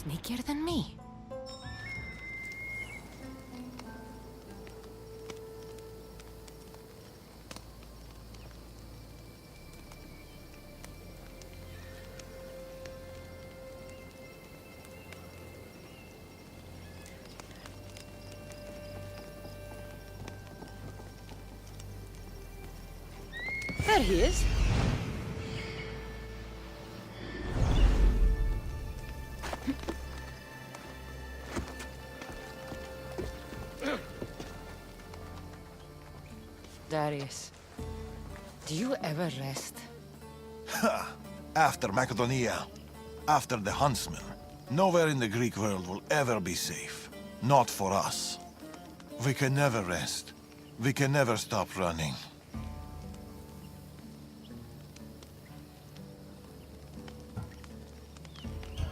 sneakier than me. There he is. Darius, do you ever rest? After Macedonia, after the Huntsman, nowhere in the Greek world will ever be safe. Not for us. We can never rest. We can never stop running.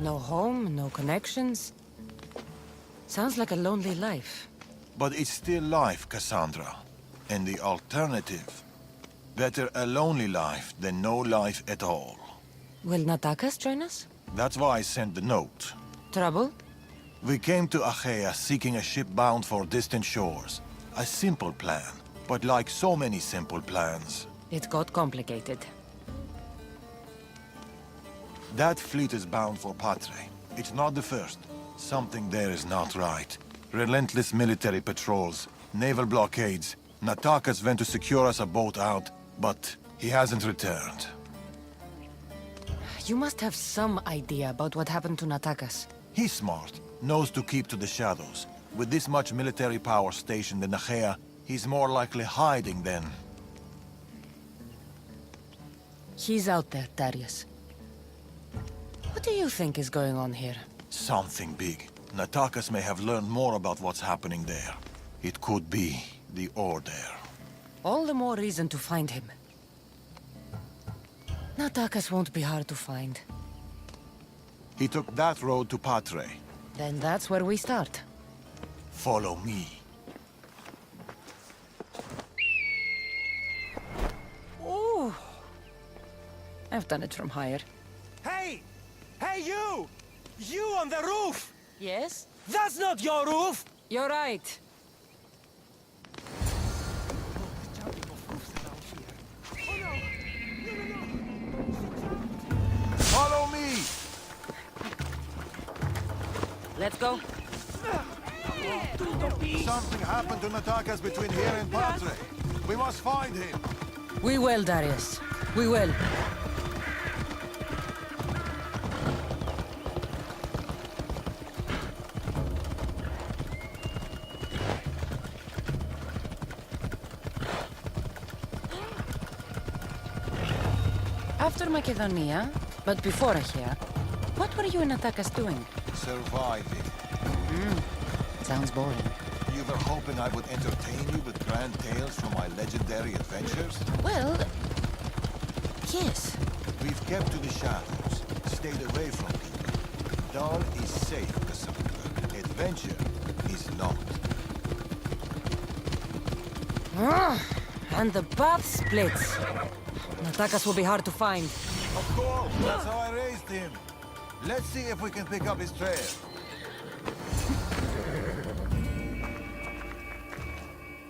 No home, no connections. Sounds like a lonely life. But it's still life, Cassandra. And the alternative? Better a lonely life than no life at all. Will Natakas join us? That's why I sent the note. Trouble? We came to Achaea seeking a ship bound for distant shores. A simple plan, but like so many simple plans. It got complicated. That fleet is bound for Patre. It's not the first. Something there is not right. Relentless military patrols, naval blockades. Natakas went to secure us a boat out, but he hasn't returned. You must have some idea about what happened to Natakas. He's smart, knows to keep to the shadows. With this much military power stationed in Achaea, he's more likely hiding than... He's out there, Darius. What do you think is going on here? Something big. Natakas may have learned more about what's happening there. It could be the Order. All the more reason to find him. Natakas won't be hard to find. He took that road to Patre. Then that's where we start. Follow me. Ooh. I've done it from higher. Hey! Hey, you! You on the roof! Yes? That's not your roof! You're right. Follow me! Let's go. Something happened to Natakas between here and Patre. We must find him. We will, Darius. We will. After Macedonia, but before Achaea, what were you and Natakas doing? Surviving. Sounds boring. You were hoping I would entertain you with grand tales from my legendary adventures? Well, yes. We've kept to the shadows, stayed away from people. Dahl is safe, Cassandra. Adventure is not. And the path splits. Natakas will be hard to find. Of course, that's how I raised him. Let's see if we can pick up his trail.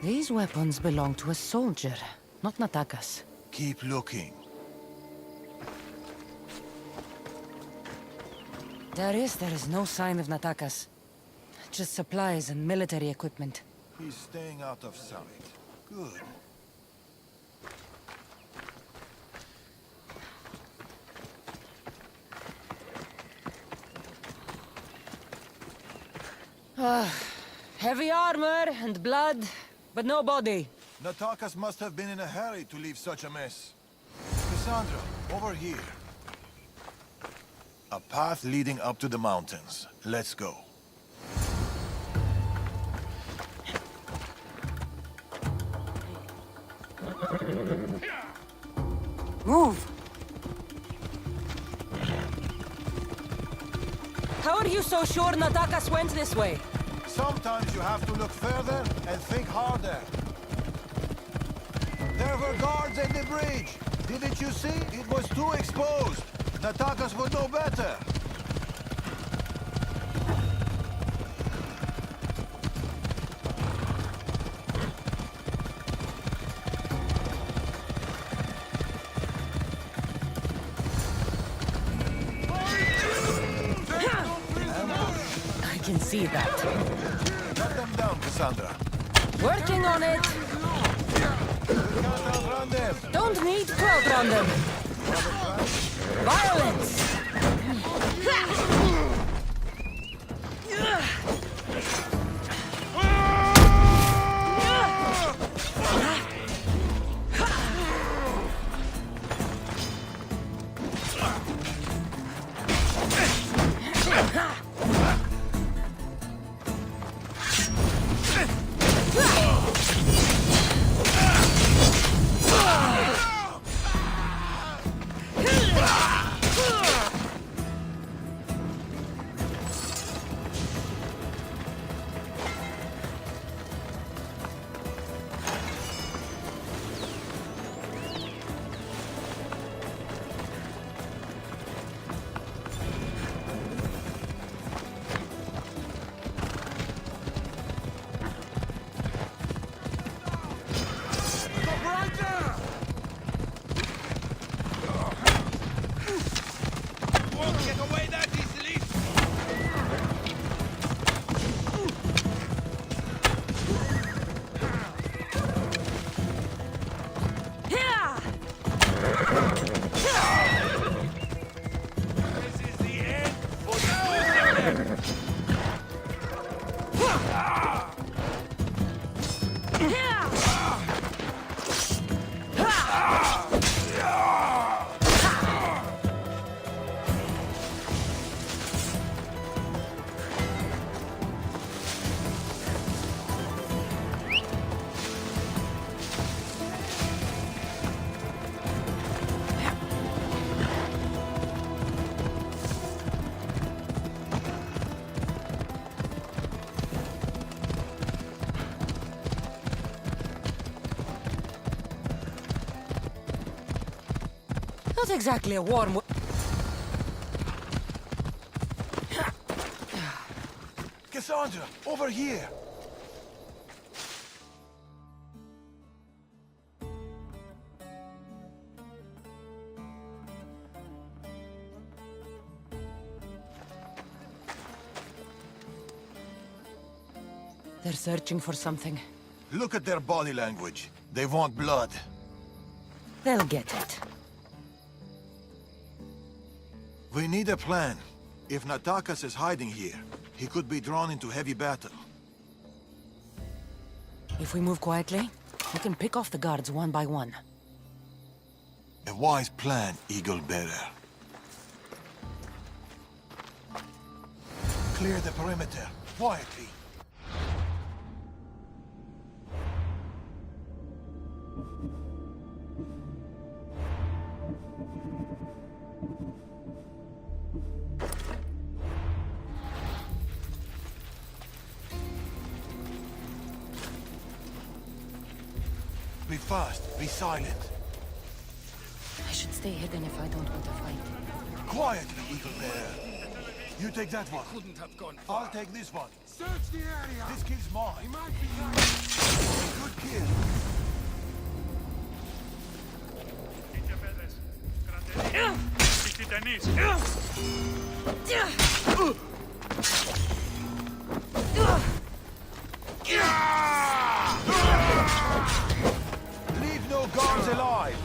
These weapons belong to a soldier, not Natakas. Keep looking. Darius, there is no sign of Natakas. Just supplies and military equipment. He's staying out of sight. Good. Heavy armor and blood, but no body. Natakas must have been in a hurry to leave such a mess. Cassandra, over here. A path leading up to the mountains. Let's go. Move! How are you so sure Natakas went this way? Sometimes you have to look further and think harder. There were guards at the bridge. Didn't you see? It was too exposed. Natakas would know better. can see that. Cut them down, Cassandra. Working on it. We can't outrun them. Don't need to outrun them. Violence. Not exactly a warm... Cassandra, over here. They're searching for something. Look at their body language. They want blood. They'll get it. We need a plan. If Natakas is hiding here, he could be drawn into heavy battle. If we move quietly, we can pick off the guards one by one. A wise plan, Eagle Bearer. Clear the perimeter, quietly. Be fast, be silent. I should stay hidden if I don't want to fight. Quietly, Eagle Bearer. You take that one. Couldn't have gone far. I'll take this one. Search the area. This kid's mine. He might be right. Good kid. Leave no guards alive.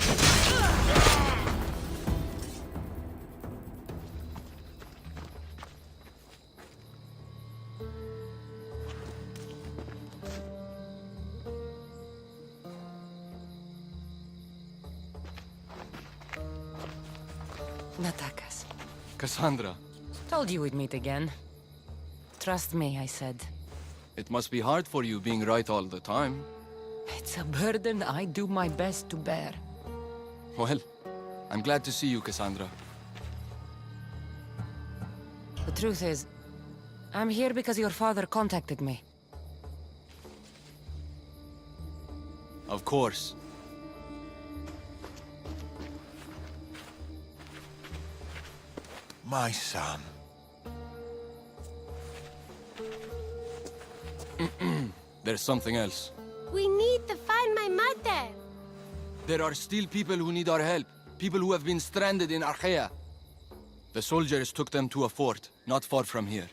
Natakas. Cassandra, Told you we'd meet again. Trust me, I said. it must be hard for you being right all the time. It's a burden I do my best to bear. Well, I'm glad to see you, Cassandra. The truth is, I'm here because your father contacted me. Of course. My son. There's something else. We need to find my mother. There are still people who need our help. People who have been stranded in Archaea. The soldiers took them to a fort, not far from here.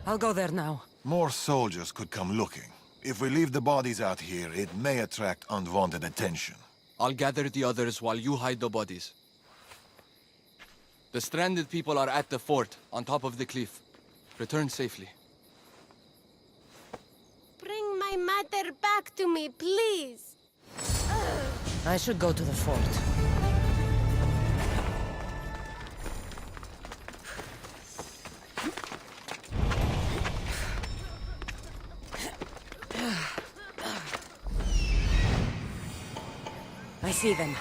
I'll go there now. More soldiers could come looking. If we leave the bodies out here, it may attract unwanted attention. I'll gather the others while you hide the bodies. The stranded people are at the fort, on top of the cliff. Return safely. Bring my mother back to me, please. I should go to the fort. I see them.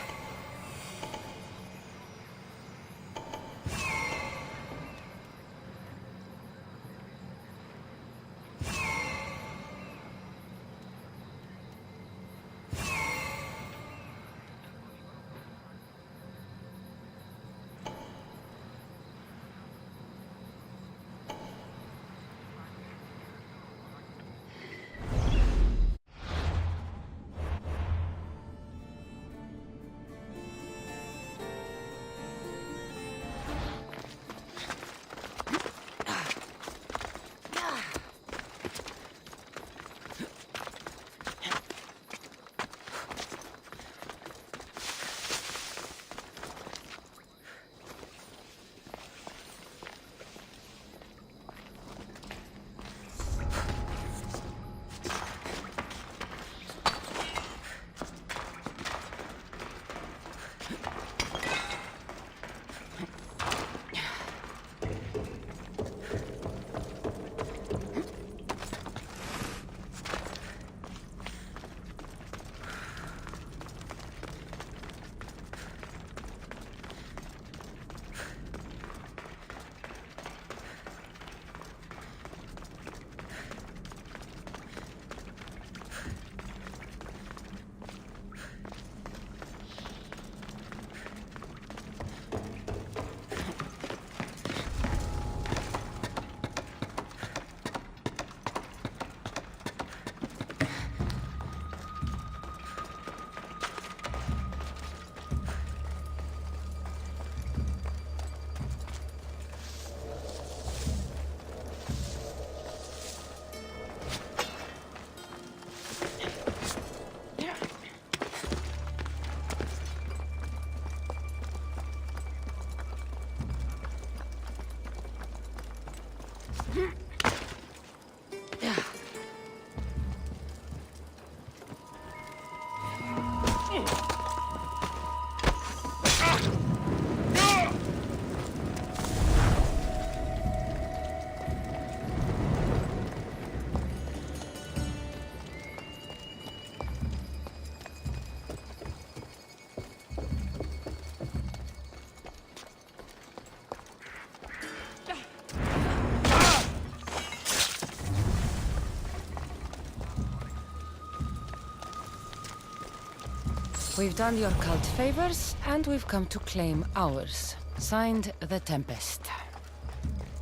We've done your cult favors, and we've come to claim ours. Signed, the Tempest.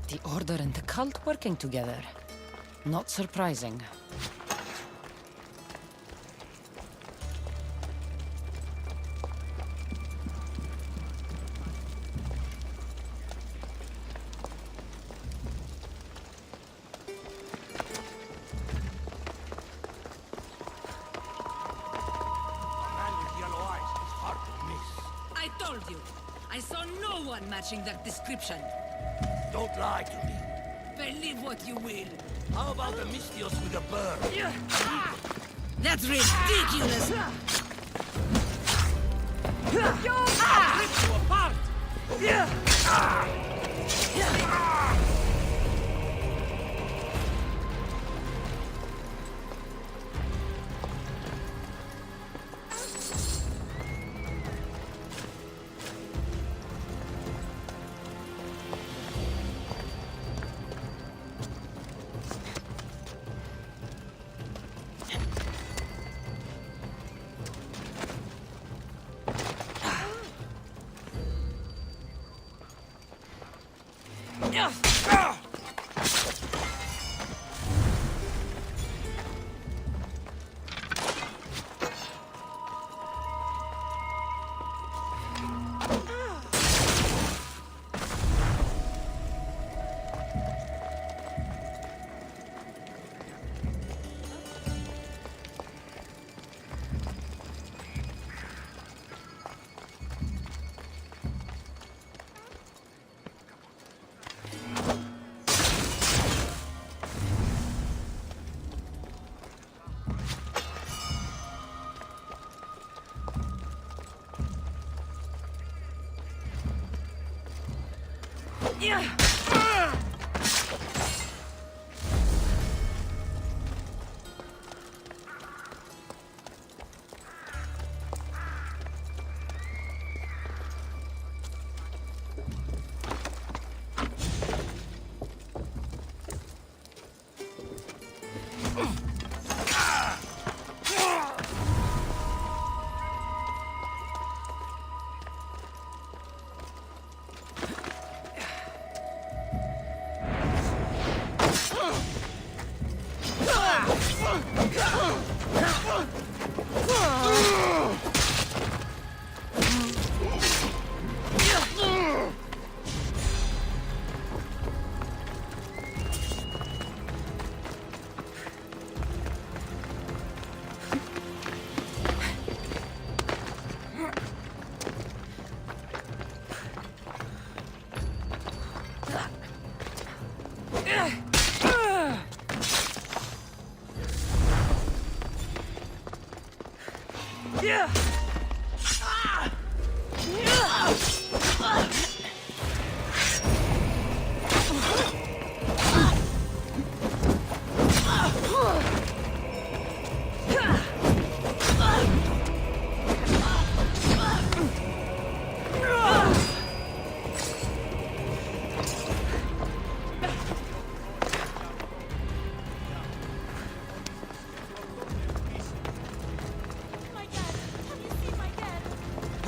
The Order and the cult working together. Not surprising. I told you. I saw no one matching that description. Don't lie to me. Believe what you will. How about the Mystios with a bird? That's ridiculous! Rip you apart!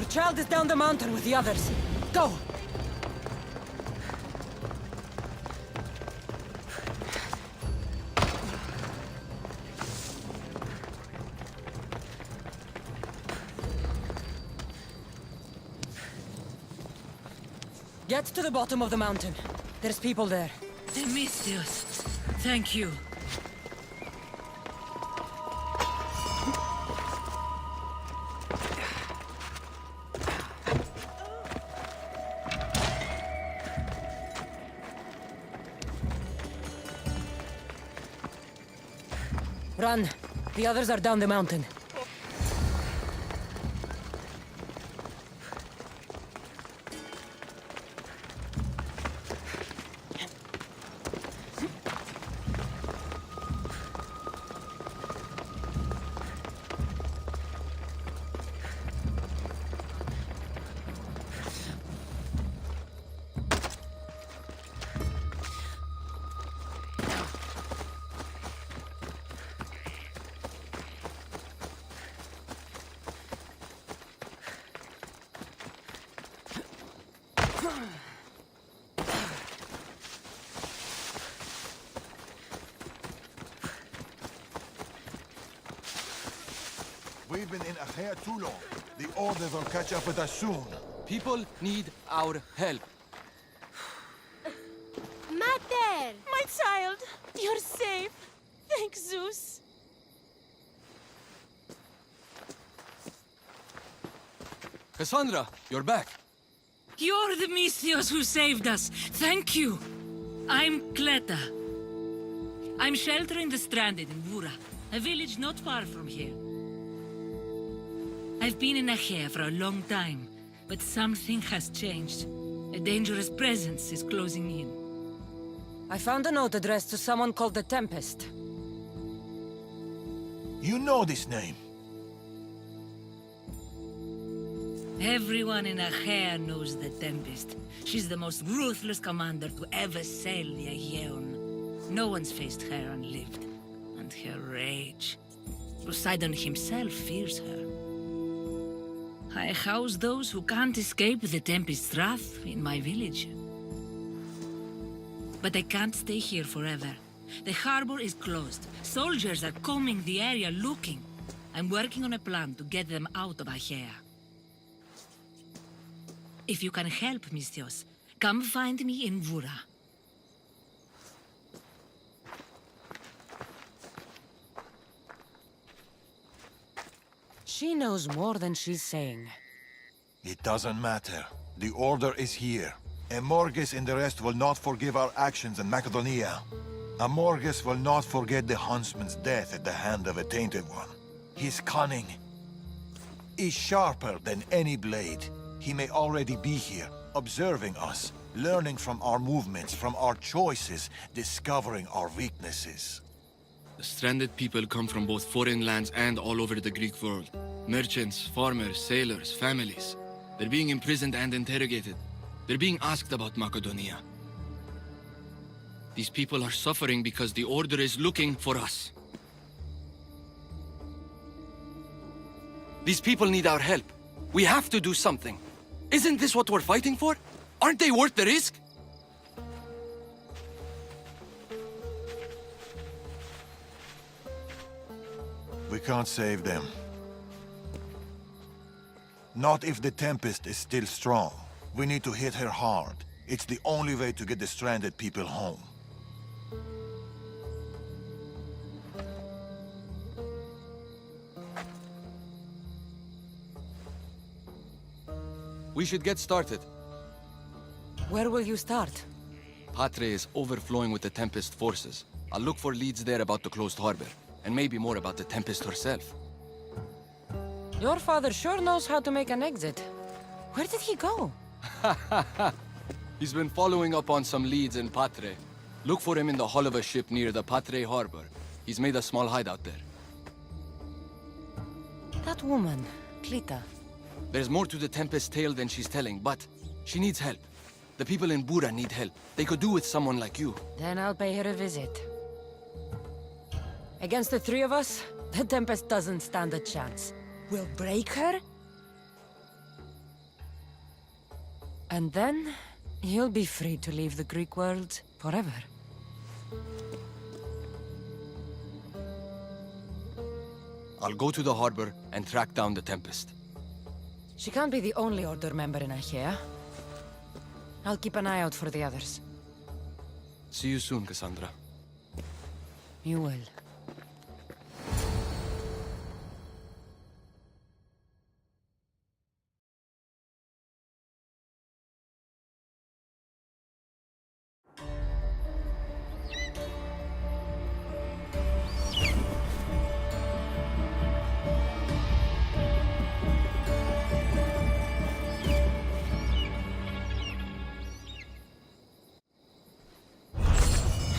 Her child is down the mountain with the others. Go! Get to the bottom of the mountain. There's people there. Themisthios, thank you. Run. The others are down the mountain. We've been in Achaea too long. The Order will catch up with us soon. People need our help. Mater! My child, you're safe. Thank Zeus. Cassandra, you're back. You're the Misthios who saved us. Thank you. I'm Cleta. I'm sheltering the stranded in Vura, a village not far from here. I've been in Achaea for a long time, but something has changed. A dangerous presence is closing in. I found a note addressed to someone called the Tempest. You know this name. Everyone in Achaea knows the Tempest. She's the most ruthless commander to ever sail the Aegean. No one's faced her unlived. And her rage. Poseidon himself fears her. I house those who can't escape the Tempest's wrath in my village. But I can't stay here forever. The harbor is closed. Soldiers are combing the area looking. I'm working on a plan to get them out of Achaea. If you can help, Misthios, come find me in Vura. She knows more than she's saying. It doesn't matter. The Order is here. Amorges and the rest will not forgive our actions in Macedonia. Amorges will not forget the huntsman's death at the hand of a tainted one. His cunning is sharper than any blade. He may already be here, observing us, learning from our movements, from our choices, discovering our weaknesses. The stranded people come from both foreign lands and all over the Greek world. Merchants, farmers, sailors, families. They're being imprisoned and interrogated. They're being asked about Macedonia. These people are suffering because the Order is looking for us. These people need our help. We have to do something. Isn't this what we're fighting for? Aren't they worth the risk? We can't save them. Not if the Tempest is still strong. We need to hit her hard. It's the only way to get the stranded people home. We should get started. Where will you start? Patre is overflowing with the Tempest forces. I'll look for leads there about the closed harbor, and maybe more about the Tempest herself. Your father sure knows how to make an exit. Where did he go? He's been following up on some leads in Patre. Look for him in the hull of a ship near the Patre harbor. He's made a small hideout there. That woman, Clita. There's more to the Tempest tale than she's telling, but she needs help. The people in Bura need help. They could do with someone like you. Then I'll pay her a visit. Against the three of us, the Tempest doesn't stand a chance. We'll break her, and then you'll be free to leave the Greek world forever. I'll go to the harbor and track down the Tempest. She can't be the only Order member in Achaea. I'll keep an eye out for the others. See you soon, Cassandra. You will.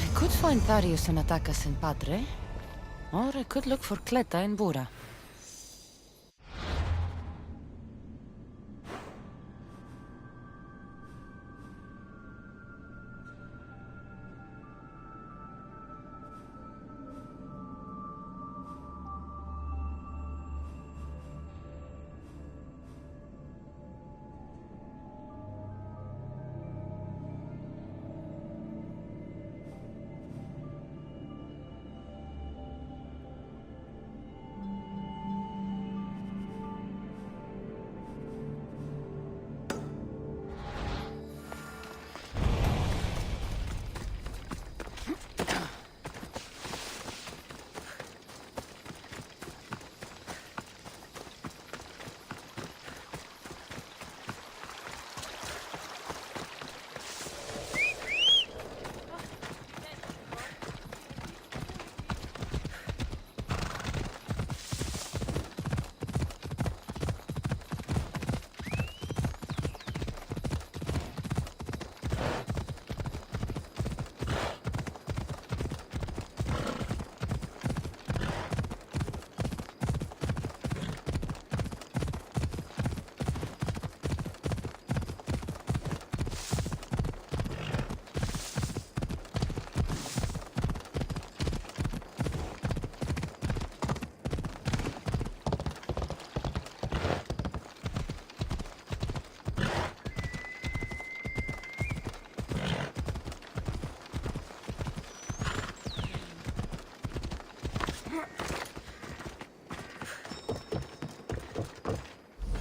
I could find Tharius and attack us in Patre, or I could look for Cleta in Bura.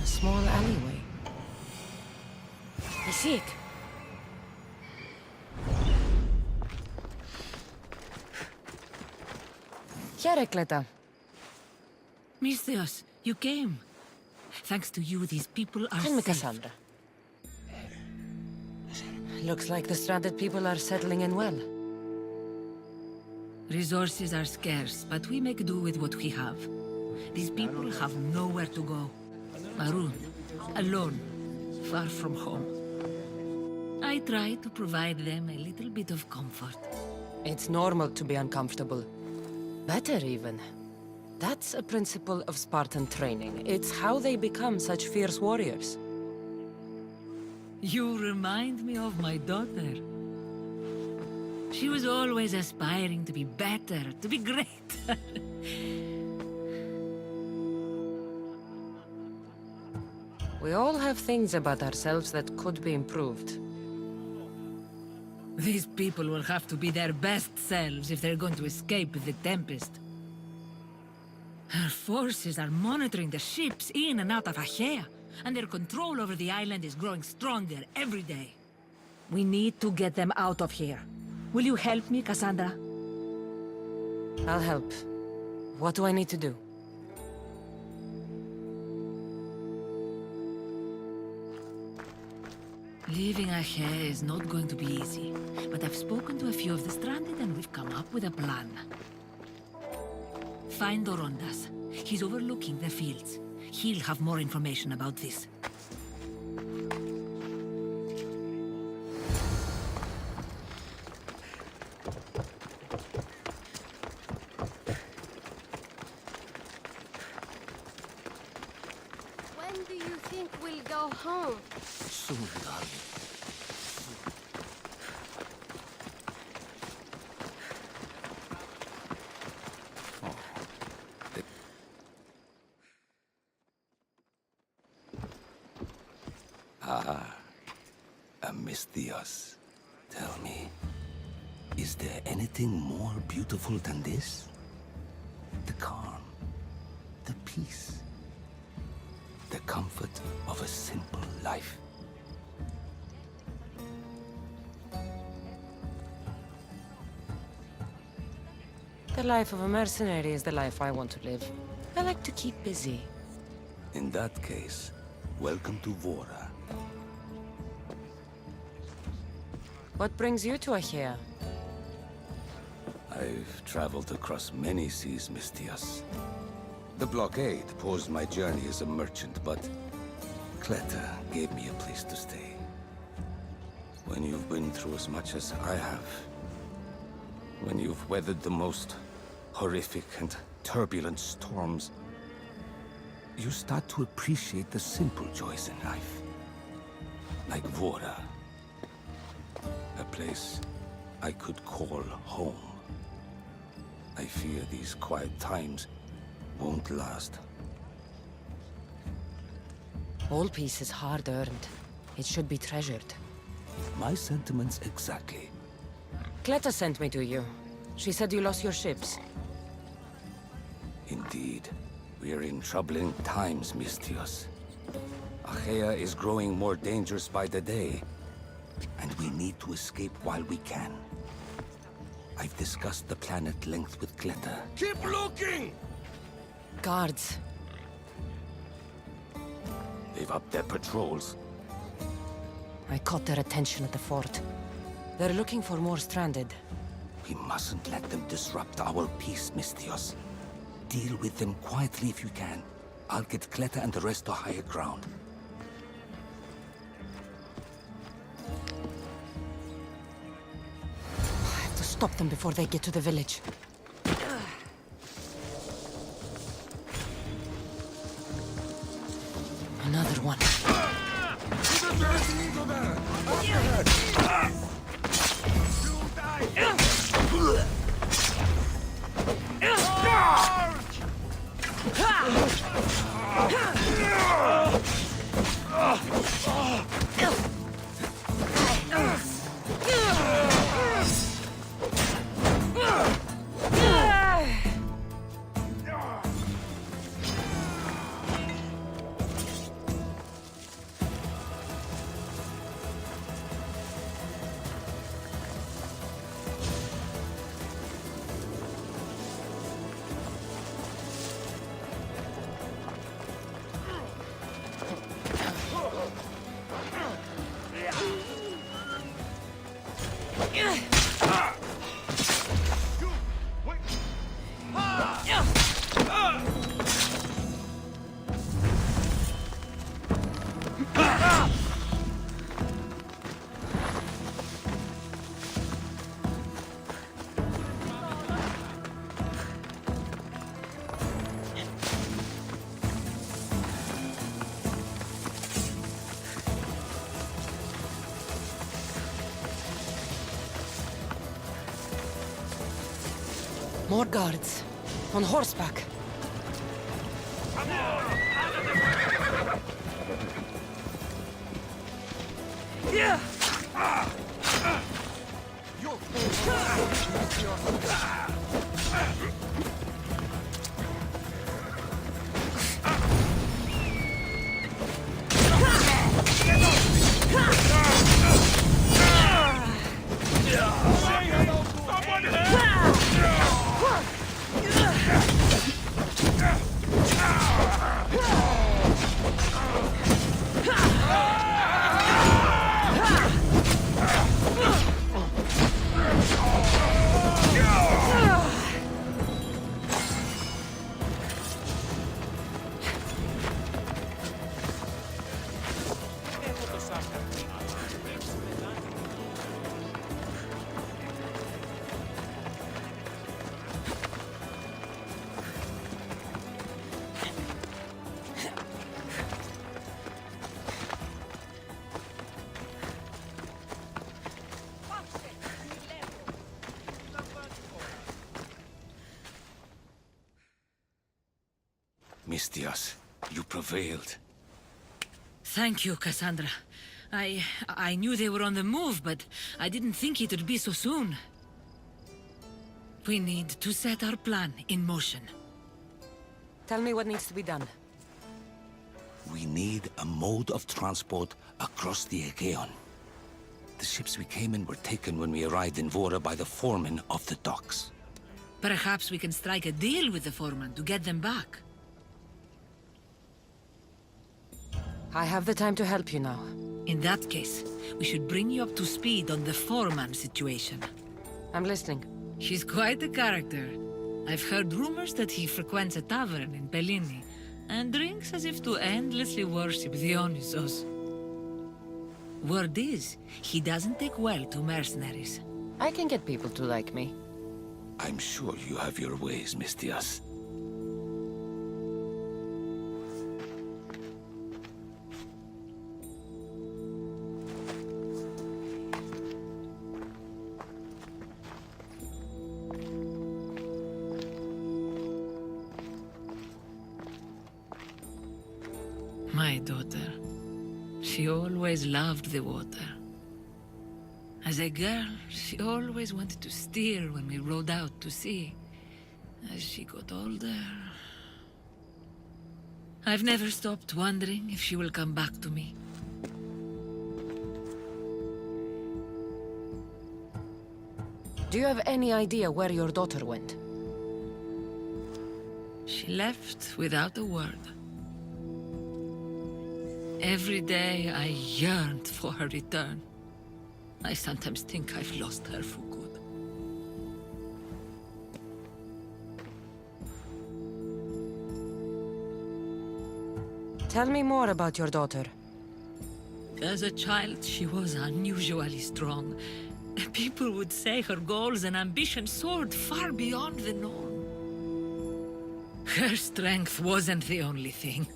A small alleyway. I see it. Here, Cleta. Misthios, you came. Thanks to you, these people are Tell me, safe. Cassandra. Looks like the stranded people are settling in well. Resources are scarce, but we make do with what we have. These people have nowhere to go. Maroon, alone, far from home. I try to provide them a little bit of comfort. It's normal to be uncomfortable. Better even. That's a principle of Spartan training. It's how they become such fierce warriors. You remind me of my daughter. She was always aspiring to be better, to be great. We all have things about ourselves that could be improved. These people will have to be their best selves if they're going to escape the Tempest. Our forces are monitoring the ships in and out of Achaea, and their control over the island is growing stronger every day. We need to get them out of here. Will you help me, Cassandra? I'll help. What do I need to do? Leaving Achaea is not going to be easy, but I've spoken to a few of the stranded and we've come up with a plan. Find Dorondas. He's overlooking the fields. He'll have more information about this. When do you think we'll go home? Soon, darling. Amistios, tell me, is there anything more beautiful than this? The calm, the peace, the comfort of a simple life. The life of a mercenary is the life I want to live. I like to keep busy. In that case, welcome to Vora. What brings you to Achaea? I've traveled across many seas, Mistios. The blockade paused my journey as a merchant, but Cleta gave me a place to stay. When you've been through as much as I have, when you've weathered the most horrific and turbulent storms, you start to appreciate the simple joys in life. Like Vora. A place I could call home. I fear these quiet times won't last. All peace is hard-earned. It should be treasured. My sentiments exactly. Cleta sent me to you. She said you lost your ships. Indeed. We are in troubling times, Mistios. Achaea is growing more dangerous by the day, and we need to escape while we can. I've discussed the plan at length with Cleta. Keep looking! Guards. They've upped their patrols. I caught their attention at the fort. They're looking for more stranded. We mustn't let them disrupt our peace, Mistios. Deal with them quietly if you can. I'll get Cleta and the rest to higher ground. I have to stop them before they get to the village. Another one. More guards. On horseback. Mistias, you prevailed. Thank you, Cassandra. I knew they were on the move, but I didn't think it would be so soon. We need to set our plan in motion. Tell me what needs to be done. We need a mode of transport across the Aegean. The ships we came in were taken when we arrived in Vora by the foreman of the docks. Perhaps we can strike a deal with the foreman to get them back. I have the time to help you now. In that case, we should bring you up to speed on the foreman situation. I'm listening. He's quite a character. I've heard rumors that he frequents a tavern in Bellini and drinks as if to endlessly worship Dionysos. Word is, he doesn't take well to mercenaries. I can get people to like me. I'm sure you have your ways, Mistias. My daughter. She always loved the water. As a girl, she always wanted to steer when we rode out to sea. As she got older... I've never stopped wondering if she will come back to me. Do you have any idea where your daughter went? She left without a word. Every day I yearned for her return. I sometimes think I've lost her for good. Tell me more about your daughter. As a child, she was unusually strong. People would say her goals and ambitions soared far beyond the norm. Her strength wasn't the only thing.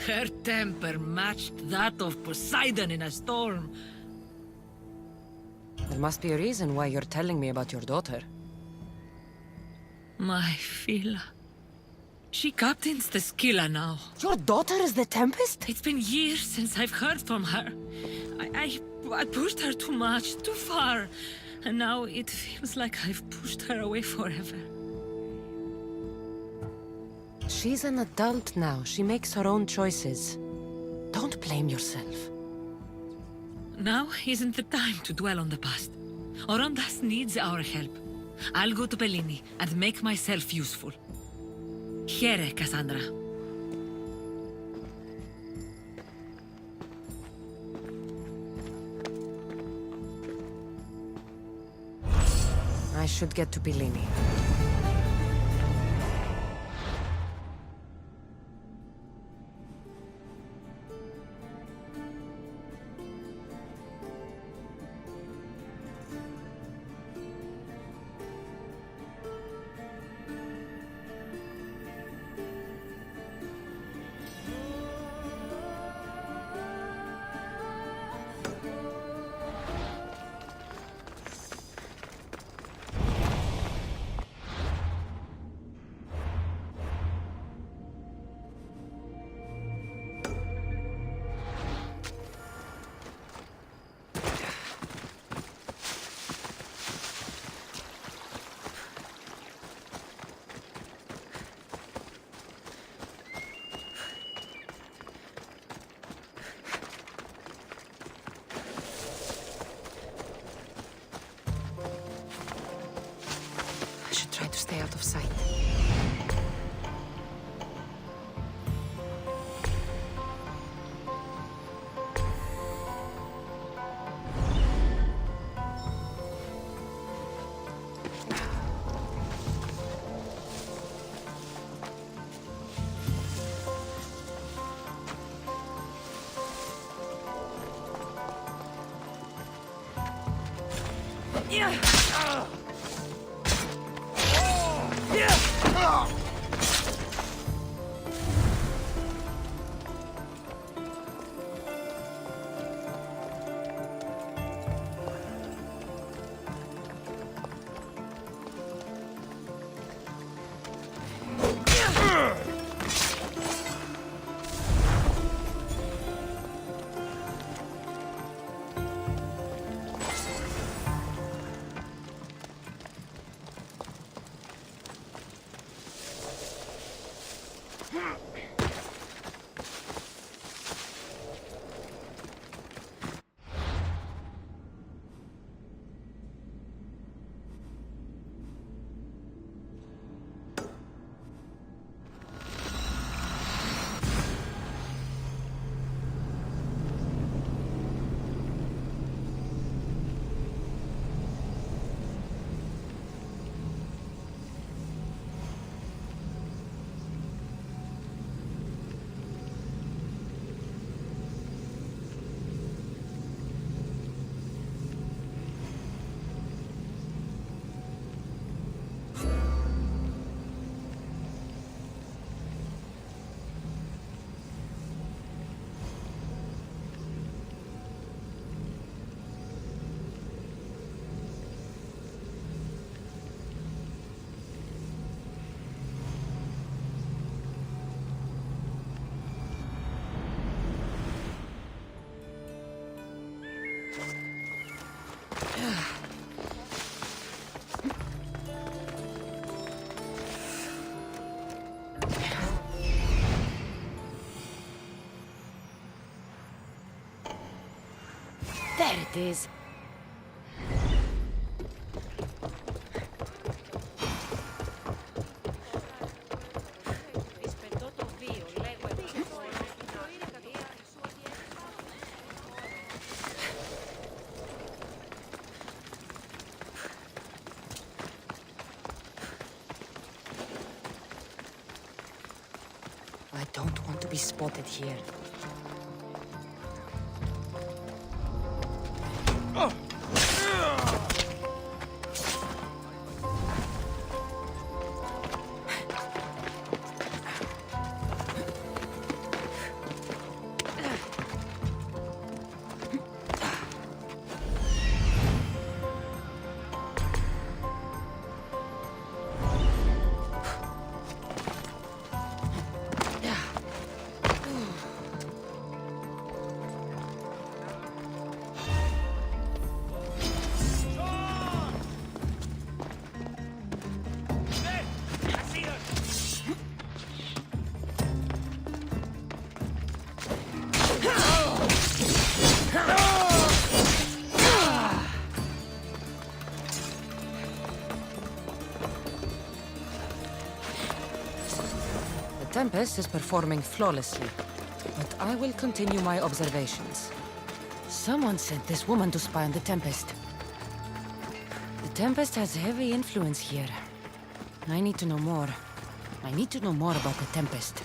Her temper matched that of Poseidon in a storm. There must be a reason why you're telling me about your daughter. My Fila. She captains the Scylla now. Your daughter is the Tempest? It's been years since I've heard from her. I pushed her too much, too far. And now it feels like I've pushed her away forever. She's an adult now. She makes her own choices. Don't blame yourself. Now isn't the time to dwell on the past. Orondas needs our help. I'll go to Bellini and make myself useful. Here, Cassandra. I should get to Bellini. of sight. There it is. I don't want to be spotted here. The Tempest is performing flawlessly, but I will continue my observations. Someone sent this woman to spy on the Tempest. The Tempest has heavy influence here. I need to know more. I need to know more about the Tempest.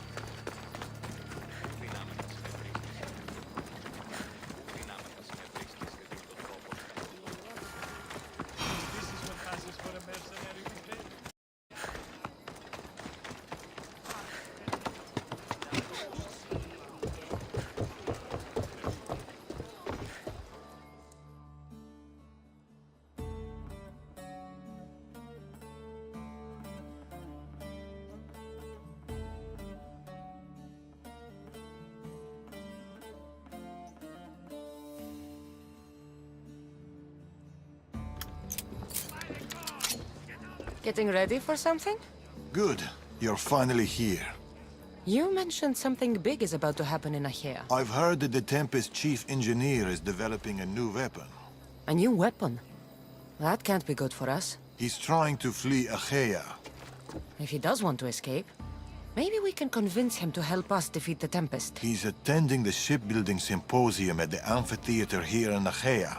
Getting ready for something? Good. You're finally here. You mentioned something big is about to happen in Achaea. I've heard that the Tempest chief engineer is developing a new weapon. A new weapon? That can't be good for us. He's trying to flee Achaea. If he does want to escape, maybe we can convince him to help us defeat the Tempest. He's attending the shipbuilding symposium at the amphitheater here in Achaea.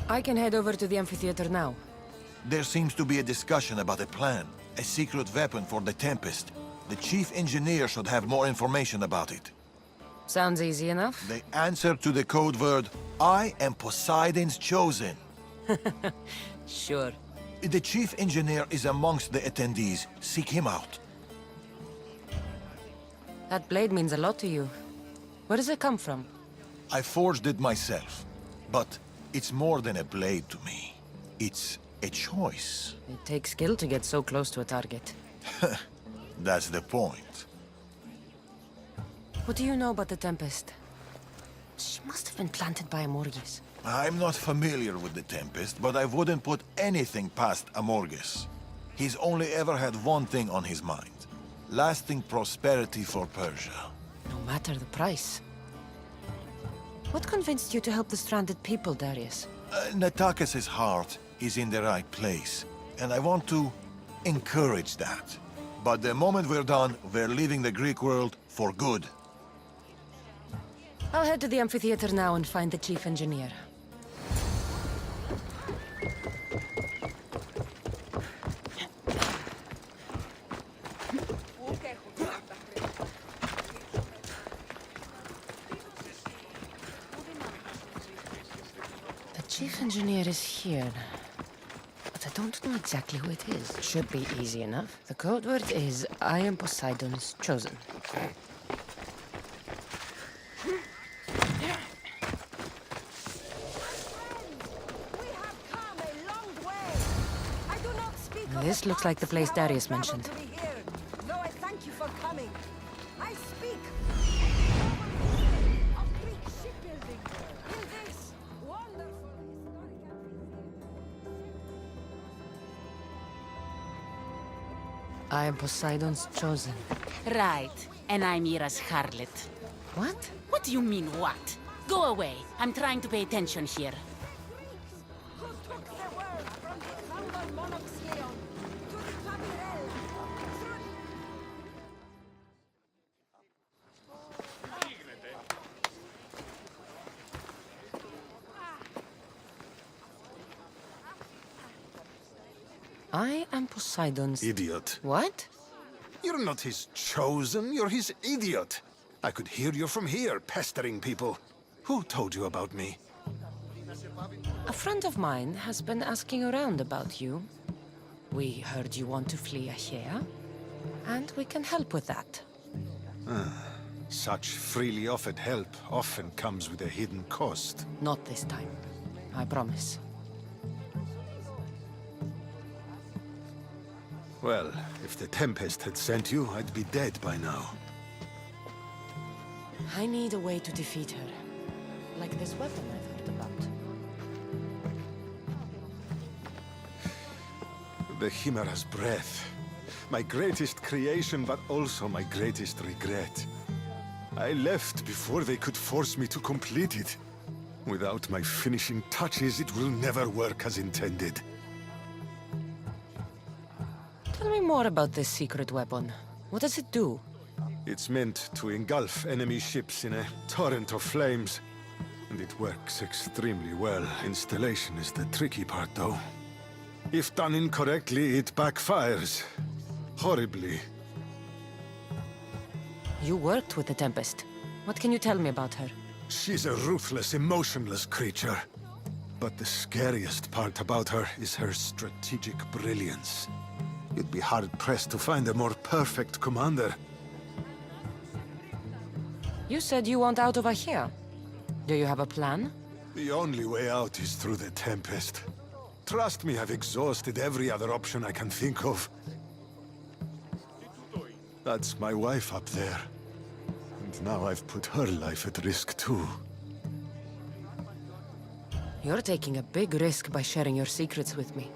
I can head over to the amphitheater now. There seems to be a discussion about a plan, a secret weapon for the Tempest. The chief engineer should have more information about it. Sounds easy enough. The answer to the code word, I am Poseidon's chosen. Sure. The chief engineer is amongst the attendees. Seek him out. That blade means a lot to you. Where does it come from? I forged it myself. But it's more than a blade to me. It's a choice. It takes skill to get so close to a target. That's the point. What do you know about the Tempest? She must have been planted by Amorges. I'm not familiar with the Tempest, but I wouldn't put anything past Amorges. He's only ever had one thing on his mind. Lasting prosperity for Persia. No matter the price. What convinced you to help the stranded people, Darius? Natakis' heart is in the right place, and I want to encourage that. But the moment we're done, we're leaving the Greek world for good. I'll head to the amphitheater now and find the chief engineer. The chief engineer is here. But I don't know exactly who it is. Should be easy enough. The code word is, I am Poseidon's chosen. This looks like the place Darius mentioned. Though I thank you for coming. I speak of Greek shipbuilding in this wonderful I am Poseidon's chosen. Right. And I'm Mira's harlot. What? What do you mean, what? Go away. I'm trying to pay attention here. who took the word from the Thunder Monarch's Leon to the Pamirel through I am Poseidon's... Idiot. What? You're not his chosen, you're his idiot. I could hear you from here, pestering people. Who told you about me? A friend of mine has been asking around about you. We heard you want to flee Achaea, and we can help with that. Such freely offered help often comes with a hidden cost. Not this time. I promise. Well, if the Tempest had sent you, I'd be dead by now. I need a way to defeat her. Like this weapon I've heard about. The Chimera's breath. My greatest creation, but also my greatest regret. I left before they could force me to complete it. Without my finishing touches, it will never work as intended. Tell me more about this secret weapon. What does it do? It's meant to engulf enemy ships in a torrent of flames. And it works extremely well. Installation is the tricky part, though. If done incorrectly, it backfires. Horribly. You worked with the Tempest. What can you tell me about her? She's a ruthless, emotionless creature. But the scariest part about her is her strategic brilliance. You'd be hard-pressed to find a more perfect commander. You said you want out of Achaea. Do you have a plan? The only way out is through the Tempest. Trust me, I've exhausted every other option I can think of. That's my wife up there. And now I've put her life at risk too. You're taking a big risk by sharing your secrets with me.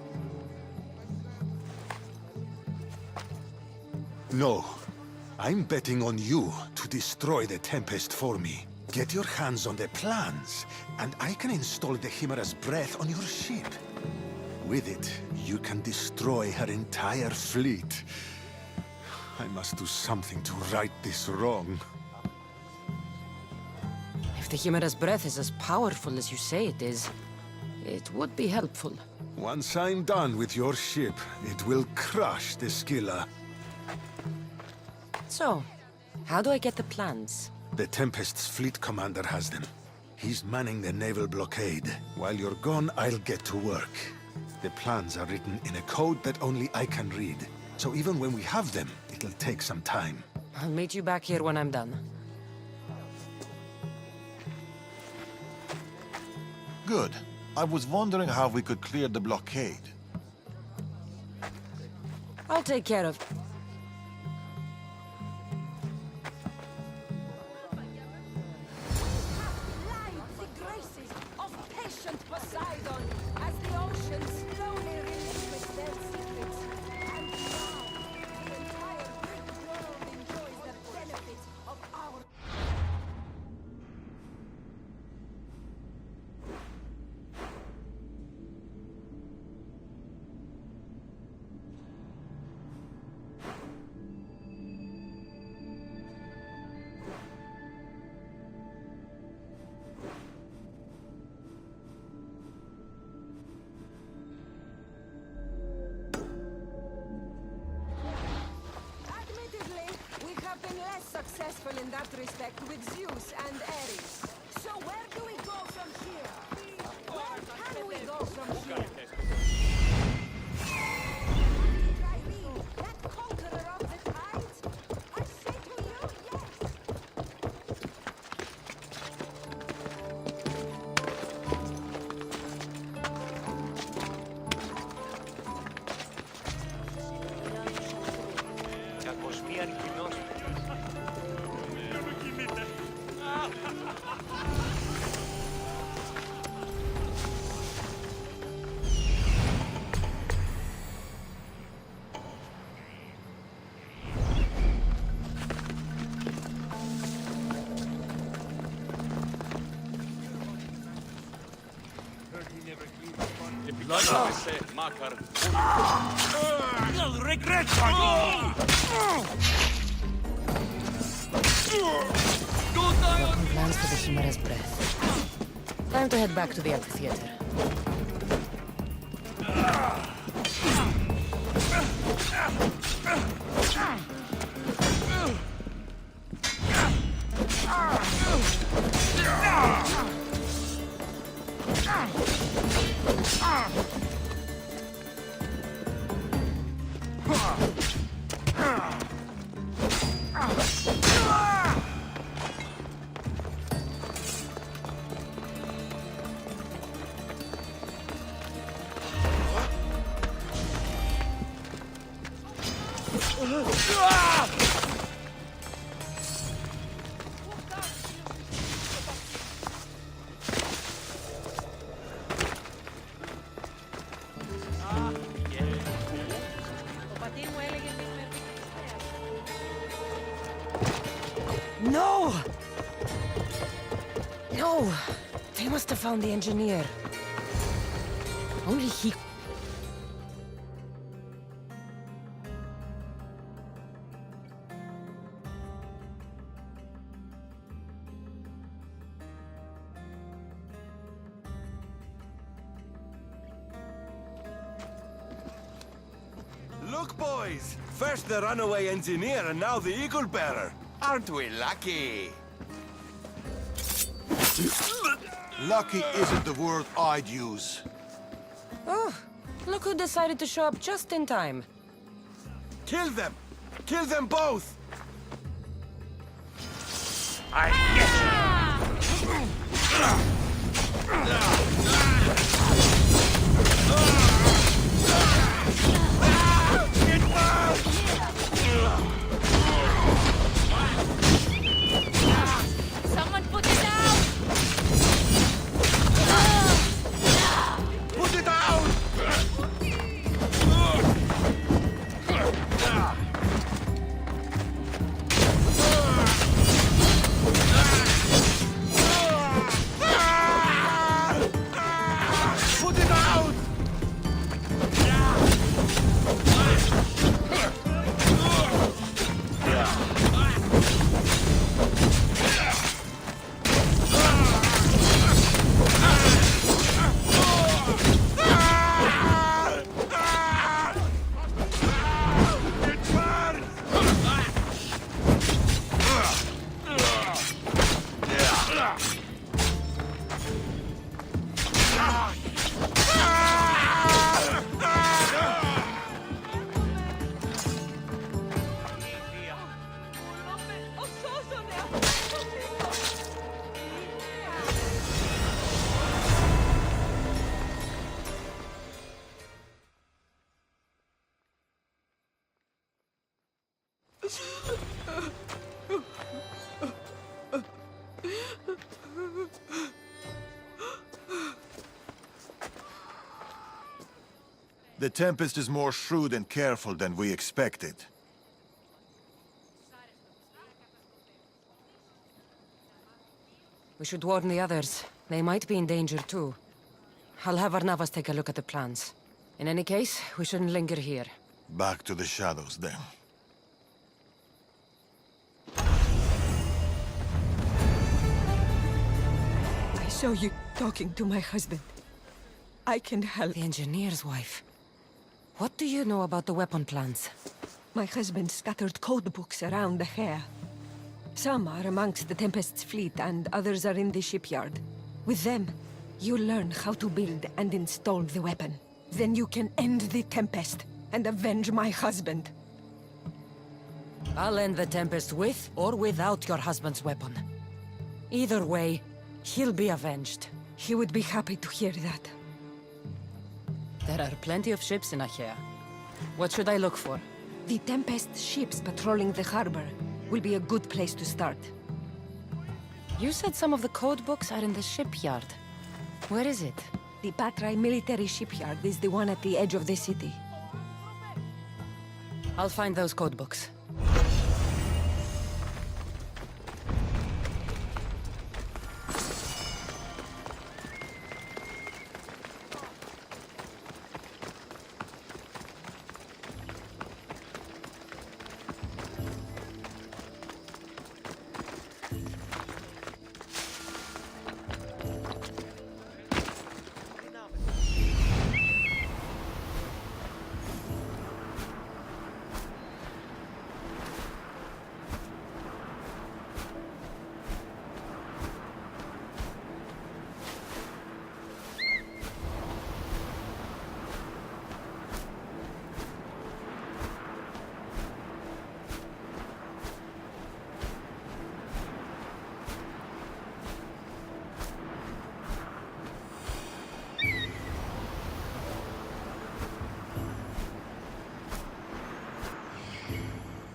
No. I'm betting on you to destroy the Tempest for me. Get your hands on the plans, and I can install the Chimera's breath on your ship. With it, you can destroy her entire fleet. I must do something to right this wrong. If the Chimera's breath is as powerful as you say it is, it would be helpful. Once I'm done with your ship, it will crush the Scylla. So, how do I get the plans? The Tempest's fleet commander has them. He's manning the naval blockade. While you're gone, I'll get to work. The plans are written in a code that only I can read. So even when we have them, it'll take some time. I'll meet you back here when I'm done. Good. I was wondering how we could clear the blockade. I'll take care of... Light the graces of patient Poseidon as the ocean slowly relinquishes their secrets. And now, the entire Greek world enjoys the benefits of our... Admittedly, we have been less successful in that respect with Zeus and Ares. So where do we go from here? Where can we go from here? Irene, that conqueror of the tides? I say to you, yes! Making plans for the Chimera's breath. Time to head back to the amphitheater. No! No! They must have found the engineer. Only he... Look, boys! First the runaway engineer and now the eagle bearer. Aren't we lucky? Lucky isn't the word I'd use. Oh, look who decided to show up just in time. Kill them! Kill them both! Someone put it out! Put it out! The Tempest is more shrewd and careful than we expected. We should warn the others. They might be in danger too. I'll have Varnavas take a look at the plans. In any case, we shouldn't linger here. Back to the shadows, then. I saw you talking to my husband. I can help. The engineer's wife. What do you know about the weapon plans? My husband scattered code books around the hair. Some are amongst the Tempest's fleet, and others are in the shipyard. With them, you learn how to build and install the weapon. Then you can end the Tempest and avenge my husband. I'll end the Tempest with or without your husband's weapon. Either way, he'll be avenged. He would be happy to hear that. There are plenty of ships in Achaea. What should I look for? The Tempest ships patrolling the harbor will be a good place to start. You said some of the code books are in the shipyard. Where is it? The Patrai military shipyard is the one at the edge of the city. I'll find those code books.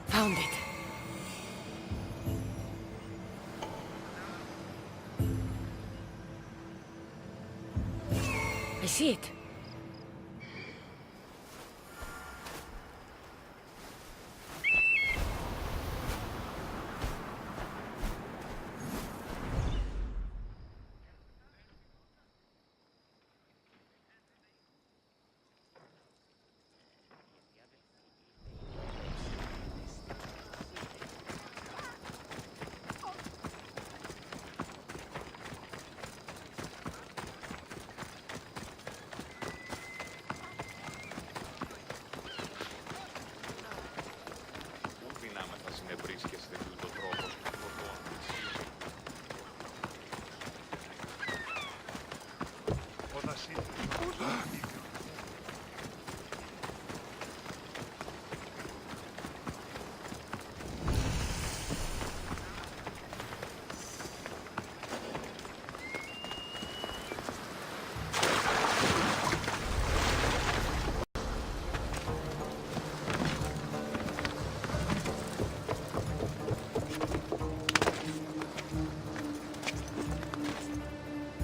Found it. I see it.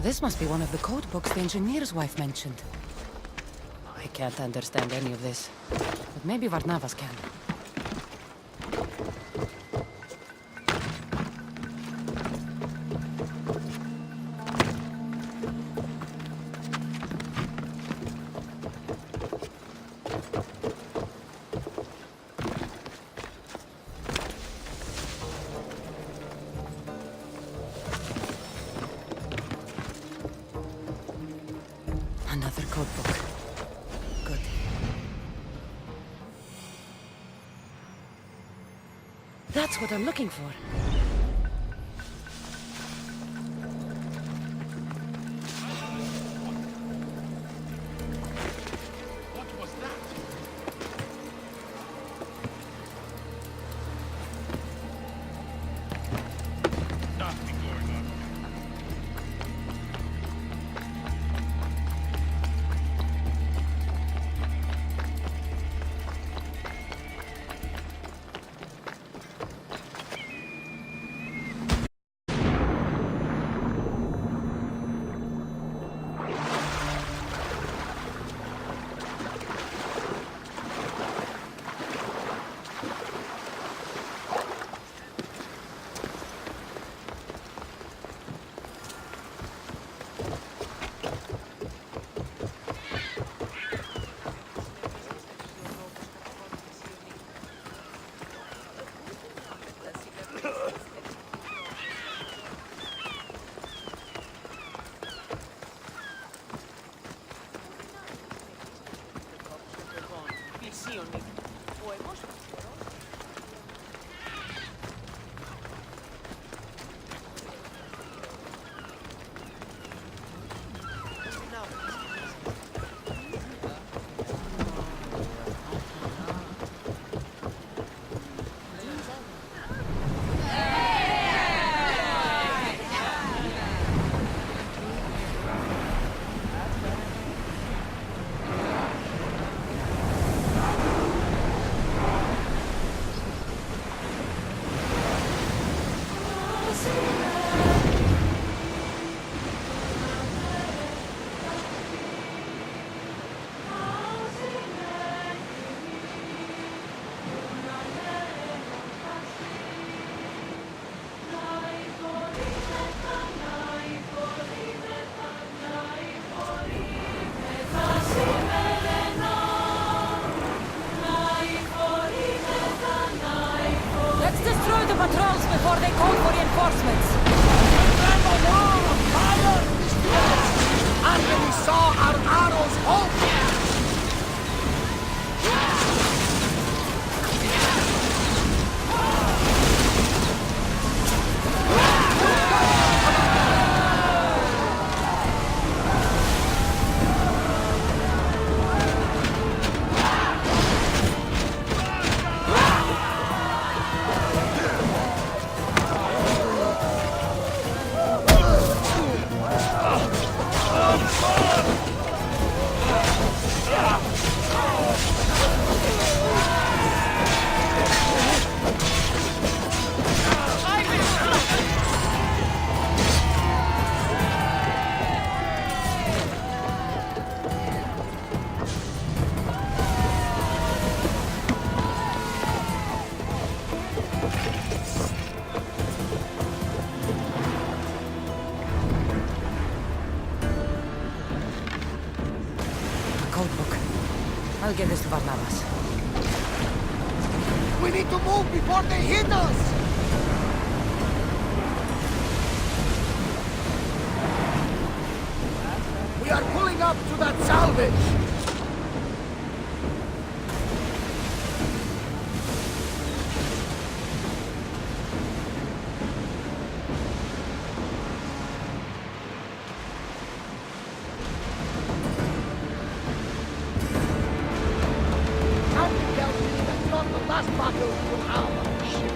This must be one of the code books the engineer's wife mentioned. I can't understand any of this, but maybe Varnavas can. Another code book. Good. That's what I'm looking for. I'll get this to Barnabas. We need to move before they hit us! We are pulling up to that salvage! Something tells me that's not the last battle we will have on the ship.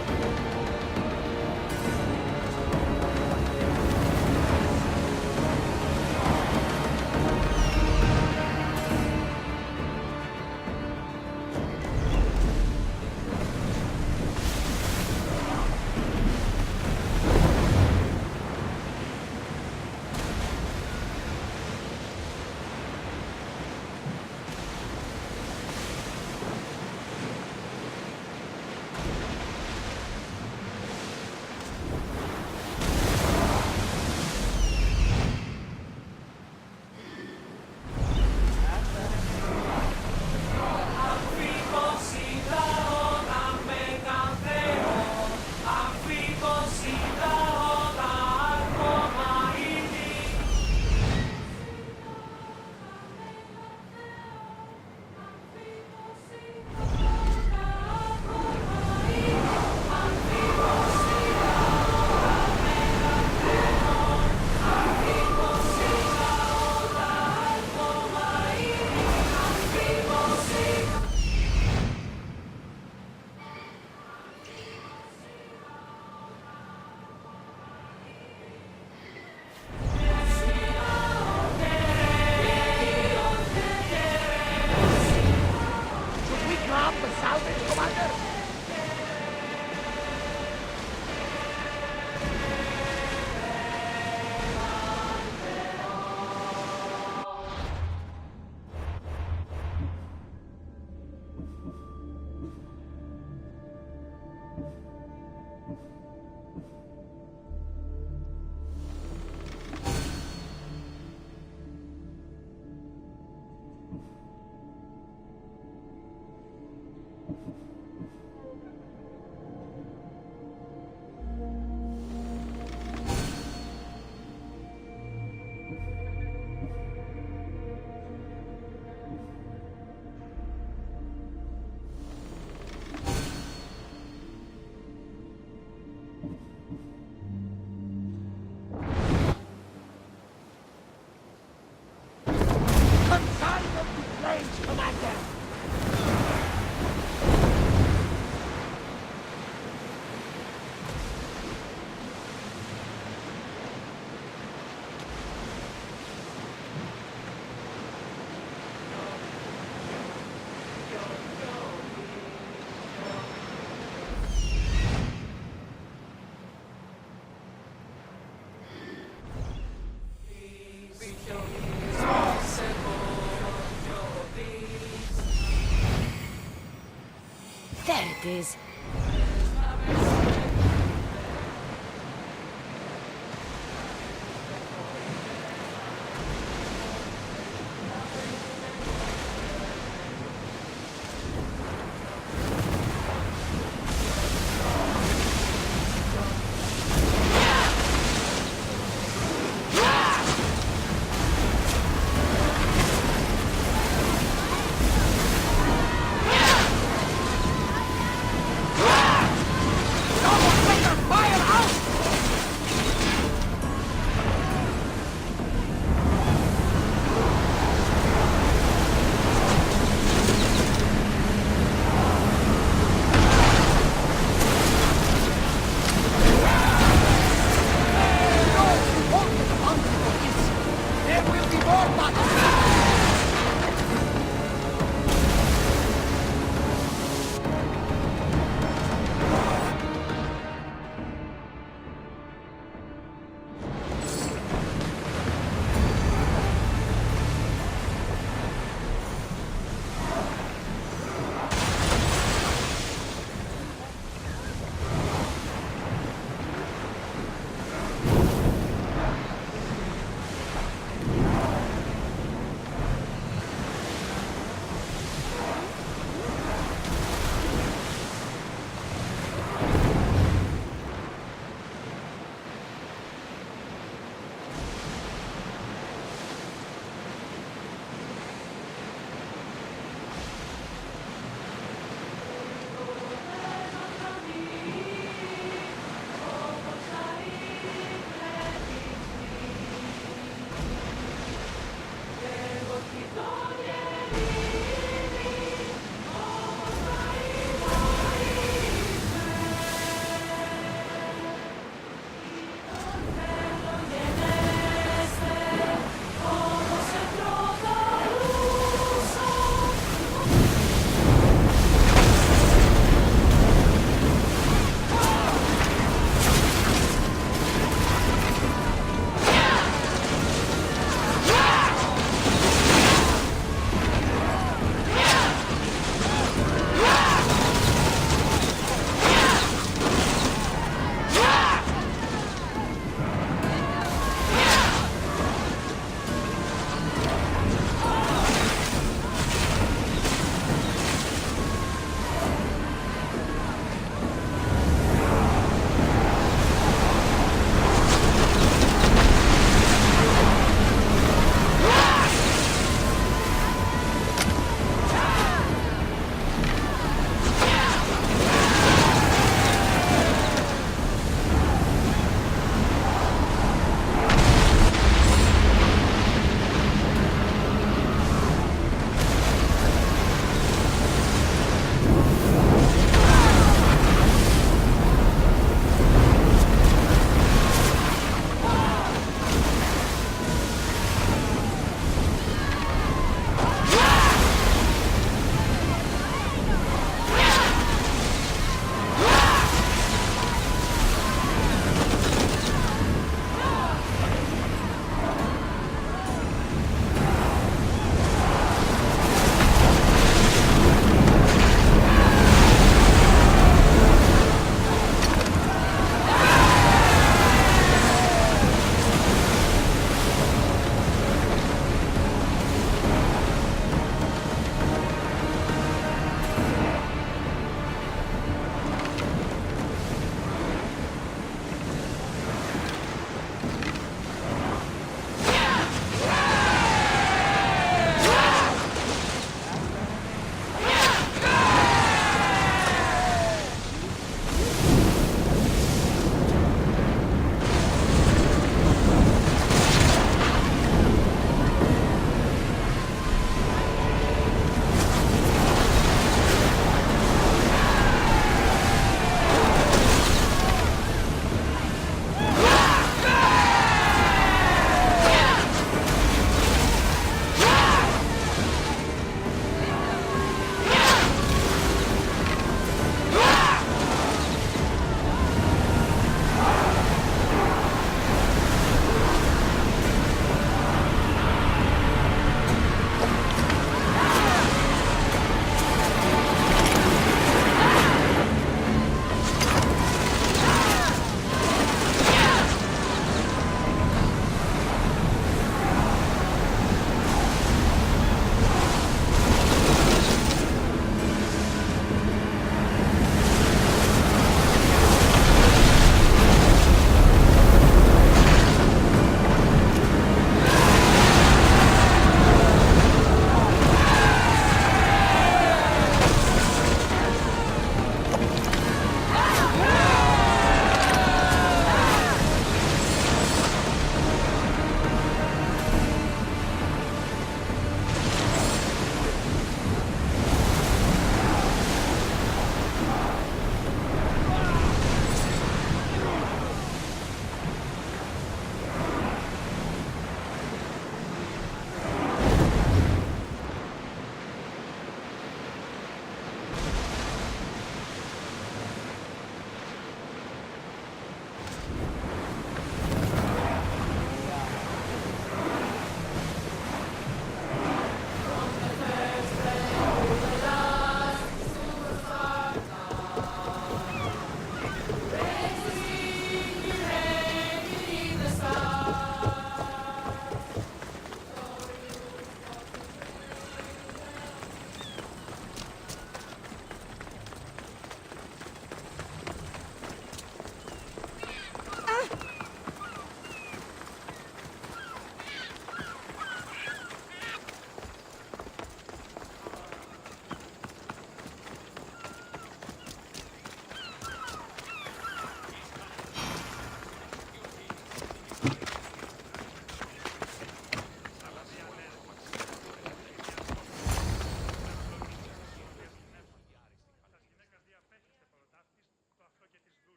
There it is.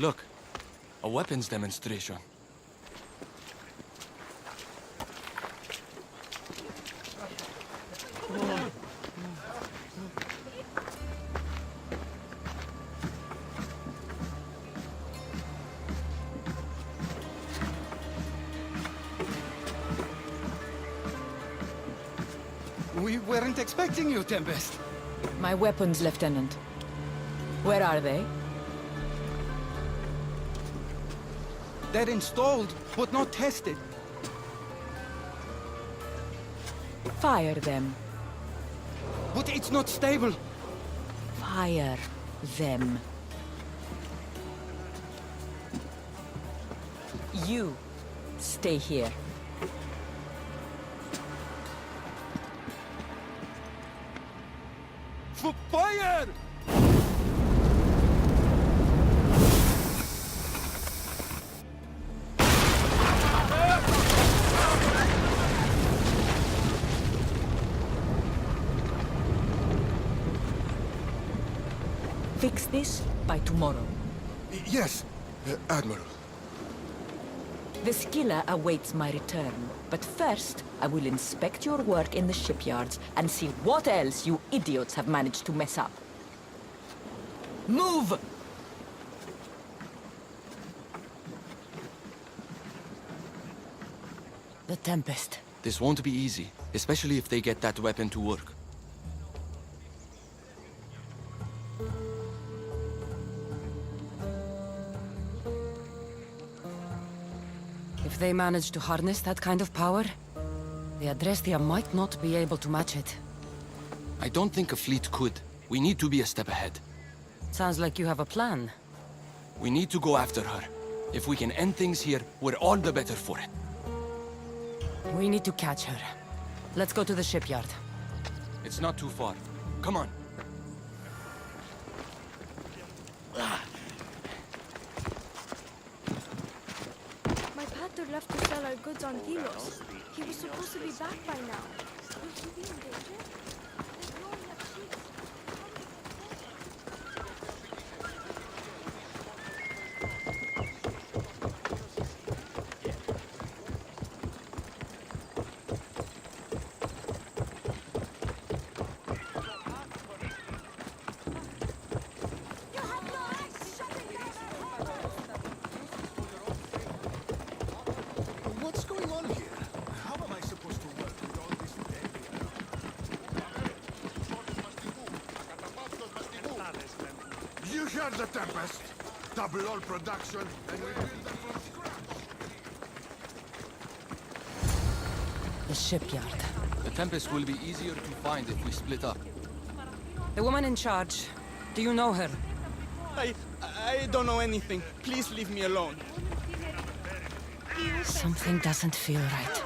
Look, a weapons demonstration. We weren't expecting you, Tempest. My weapons, Lieutenant. Where are they? They're installed, but not tested. Fire them. But it's not stable. Fire them. You stay here. Fire! Fix this by tomorrow. Yes, Admiral. The skiller awaits my return. But first, I will inspect your work in the shipyards and see what else you idiots have managed to mess up. Move! The Tempest. This won't be easy, especially if they get that weapon to work. If they manage to harness that kind of power, the Adrestia might not be able to match it. I don't think a fleet could. We need to be a step ahead. Sounds like you have a plan. We need to go after her. If we can end things here, we're all the better for it. We need to catch her. Let's go to the shipyard. It's not too far. Come on. My pater left to sell our goods on Delos. He was supposed to be back by now. Will he be in danger? They're blowing up ships. What's going on here? How am I supposed to work with all this debris around? You heard the Tempest. Double all production and rebuild them from scratch. The shipyard. The Tempest will be easier to find if we split up. The woman in charge. Do you know her? I don't know anything. Please leave me alone. Something doesn't feel right.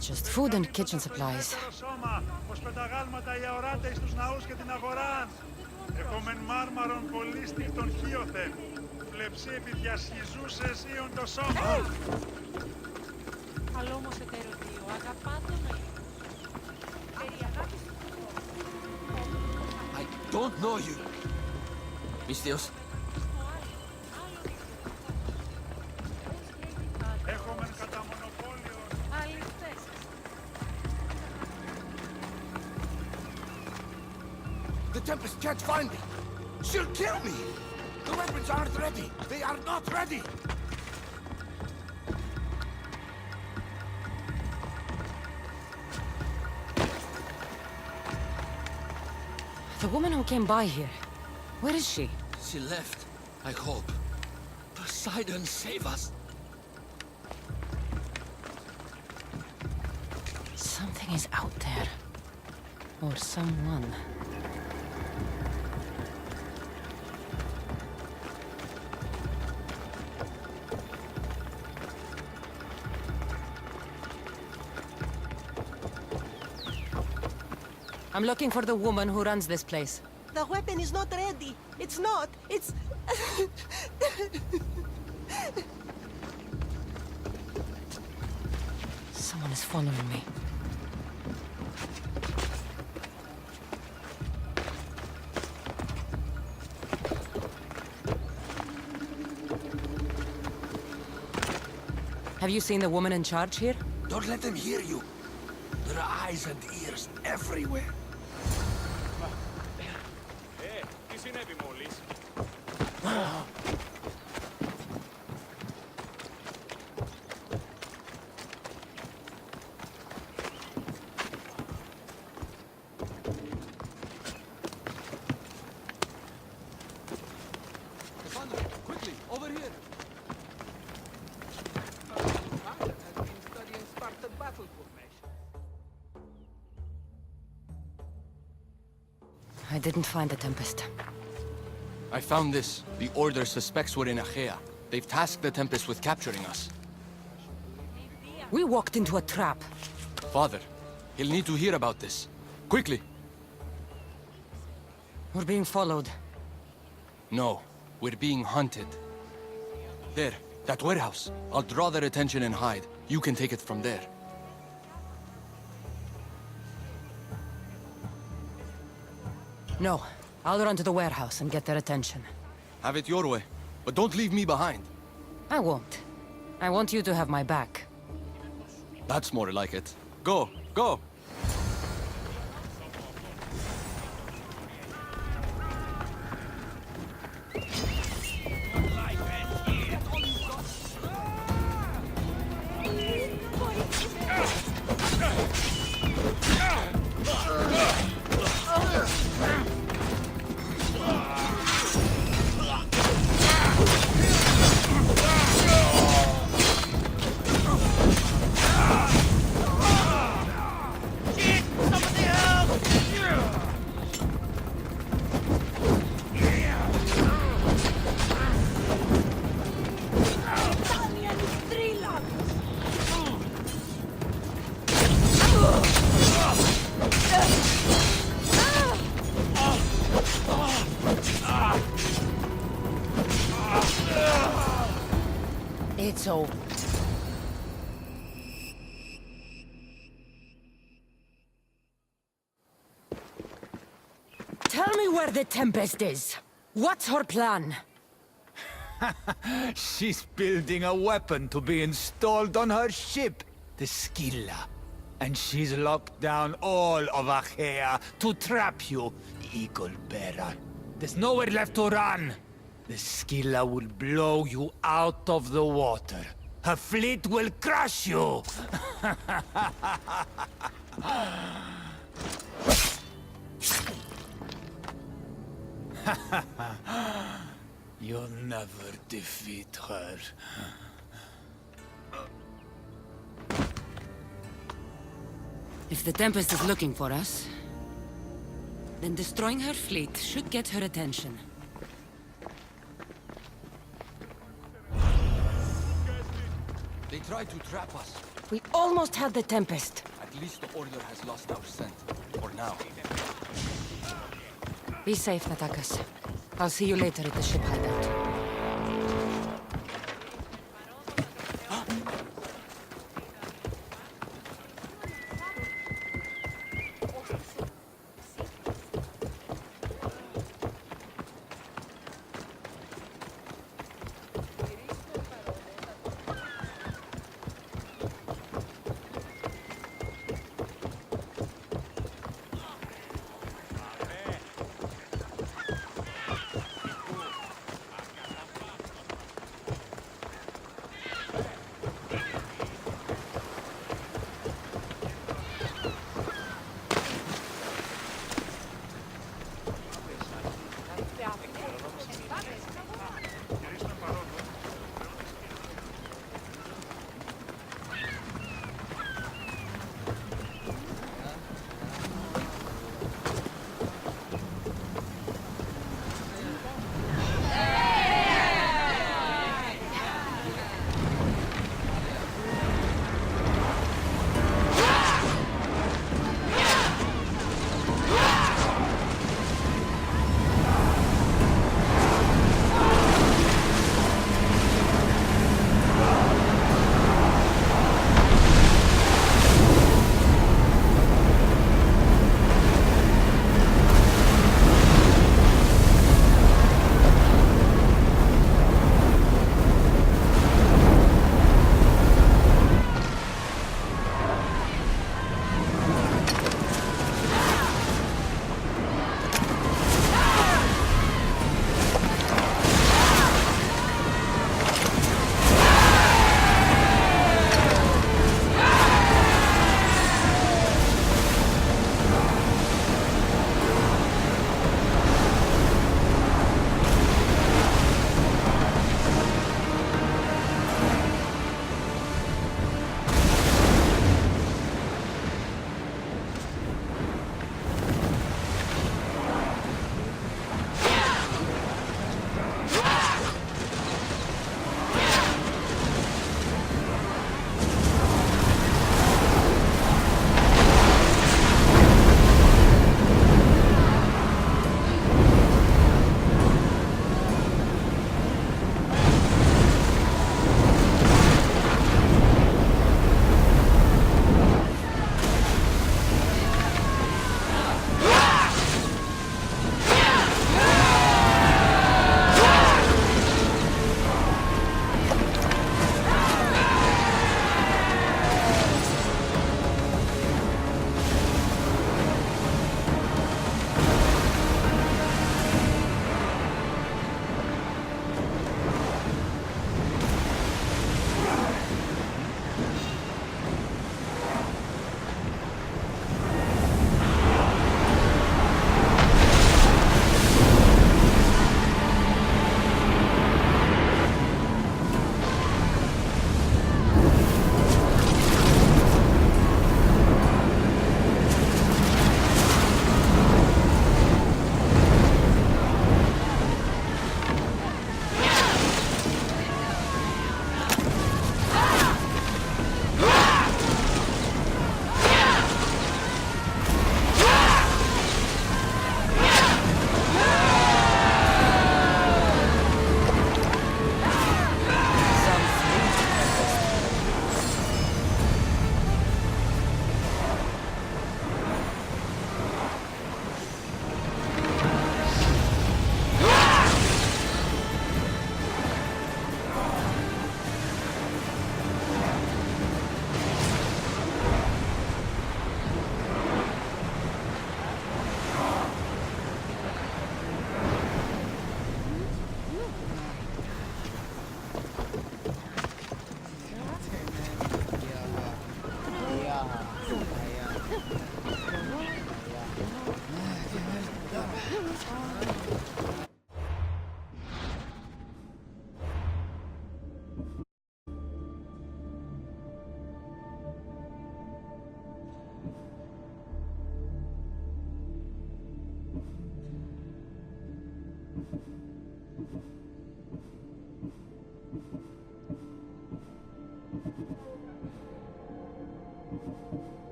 Just food and kitchen supplies. Έχομεν μάρμαρον πολύστικτον χίωθεν. Πλεψίπη διασχιζούσες ήον το σώμα. Αλλά όμως ετερωτείο, αγαπάτον περί αγάπης I don't know you. Mistios. Έχομεν κατά μονοπόλιο. αληθές. The Tempest can't find me. She'll kill me. The weapons aren't ready. They are not ready. The woman who came by here. Where is she? She left, I hope. Poseidon, save us. Something is out there. Or someone. I'm looking for the woman who runs this place. The weapon is not ready. It's not. It's... Someone is following me. Have you seen the woman in charge here? Don't let them hear you. There are eyes and ears everywhere. Τι συνέβη μόλις? Quickly, over here. Has been studying Spartan battle formation. I didn't find the Tempest. I found this. The Order suspects we're in Achaea. They've tasked the Tempest with capturing us. We walked into a trap. Father, he'll need to hear about this. Quickly! We're being followed. No, we're being hunted. There, that warehouse. I'll draw their attention and hide. You can take it from there. No, I'll run to the warehouse and get their attention. Have it your way, but don't leave me behind. I won't. I want you to have my back. That's more like it. Go, go! It's over. Tell me where the Tempest is. What's her plan? She's building a weapon to be installed on her ship, the Scylla. And she's locked down all of Achaea to trap you, Eagle Bearer. There's nowhere left to run. The Scylla will blow you out of the water. Her fleet will crush you! You'll never defeat her. If the Tempest is looking for us, then destroying her fleet should get her attention. They tried to trap us. We almost had the Tempest. At least the Order has lost our scent. For now. Be safe, Natakas. I'll see you later at the ship hideout.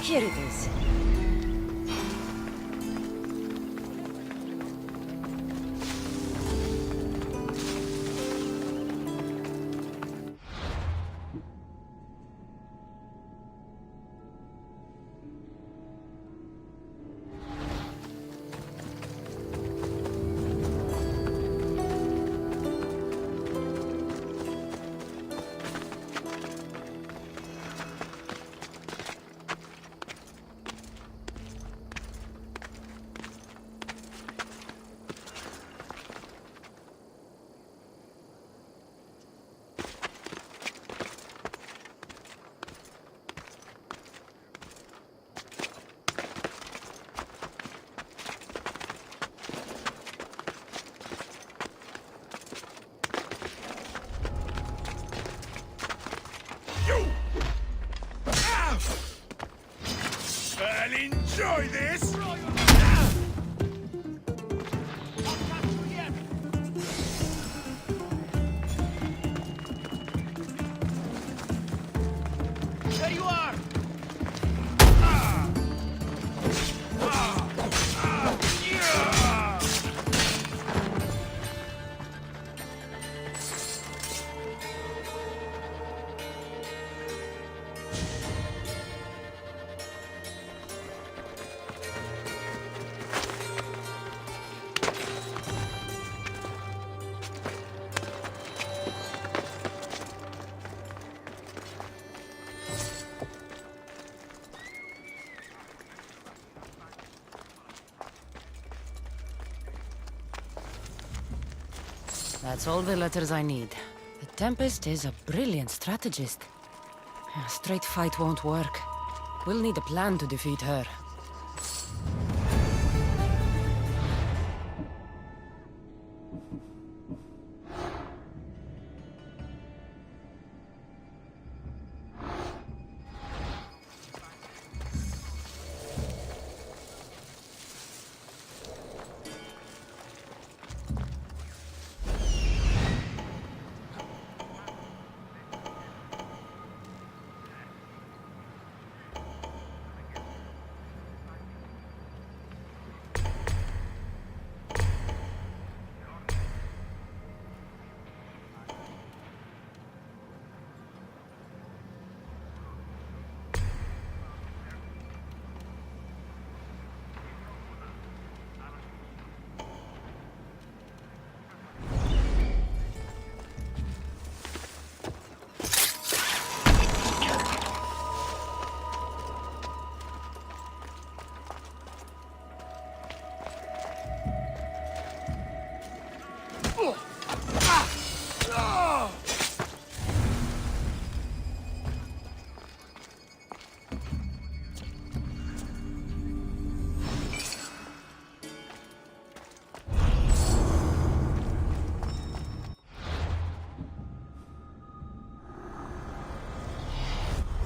Here it is. I'll enjoy this! There you are! That's all the letters I need. The Tempest is a brilliant strategist. A straight fight won't work. We'll need a plan to defeat her.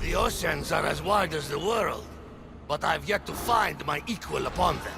The oceans are as wide as the world, but I've yet to find my equal upon them.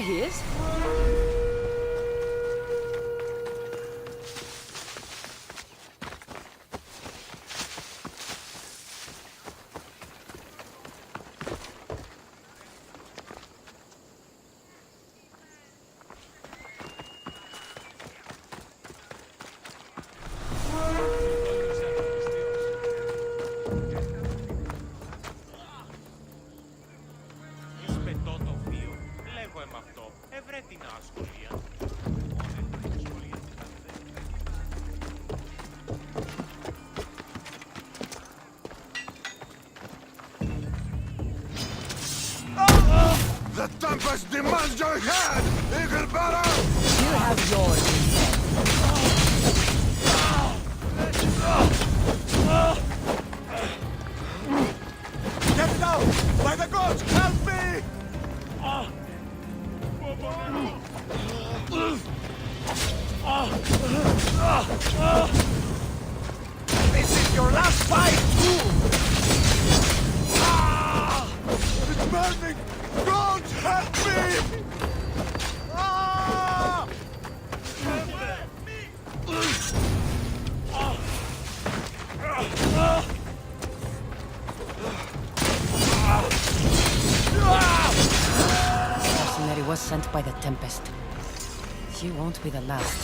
he is. Σπετώ το βίο, λέγω εμ' αυτό, ευρέ την άσχολια. The Tempest demands your head, Eagle Bearer! You have yours instead. Get down! By the gods, help me! This is your last fight! It's burning! God, help me! This mercenary was sent by the Tempest. You won't be the last.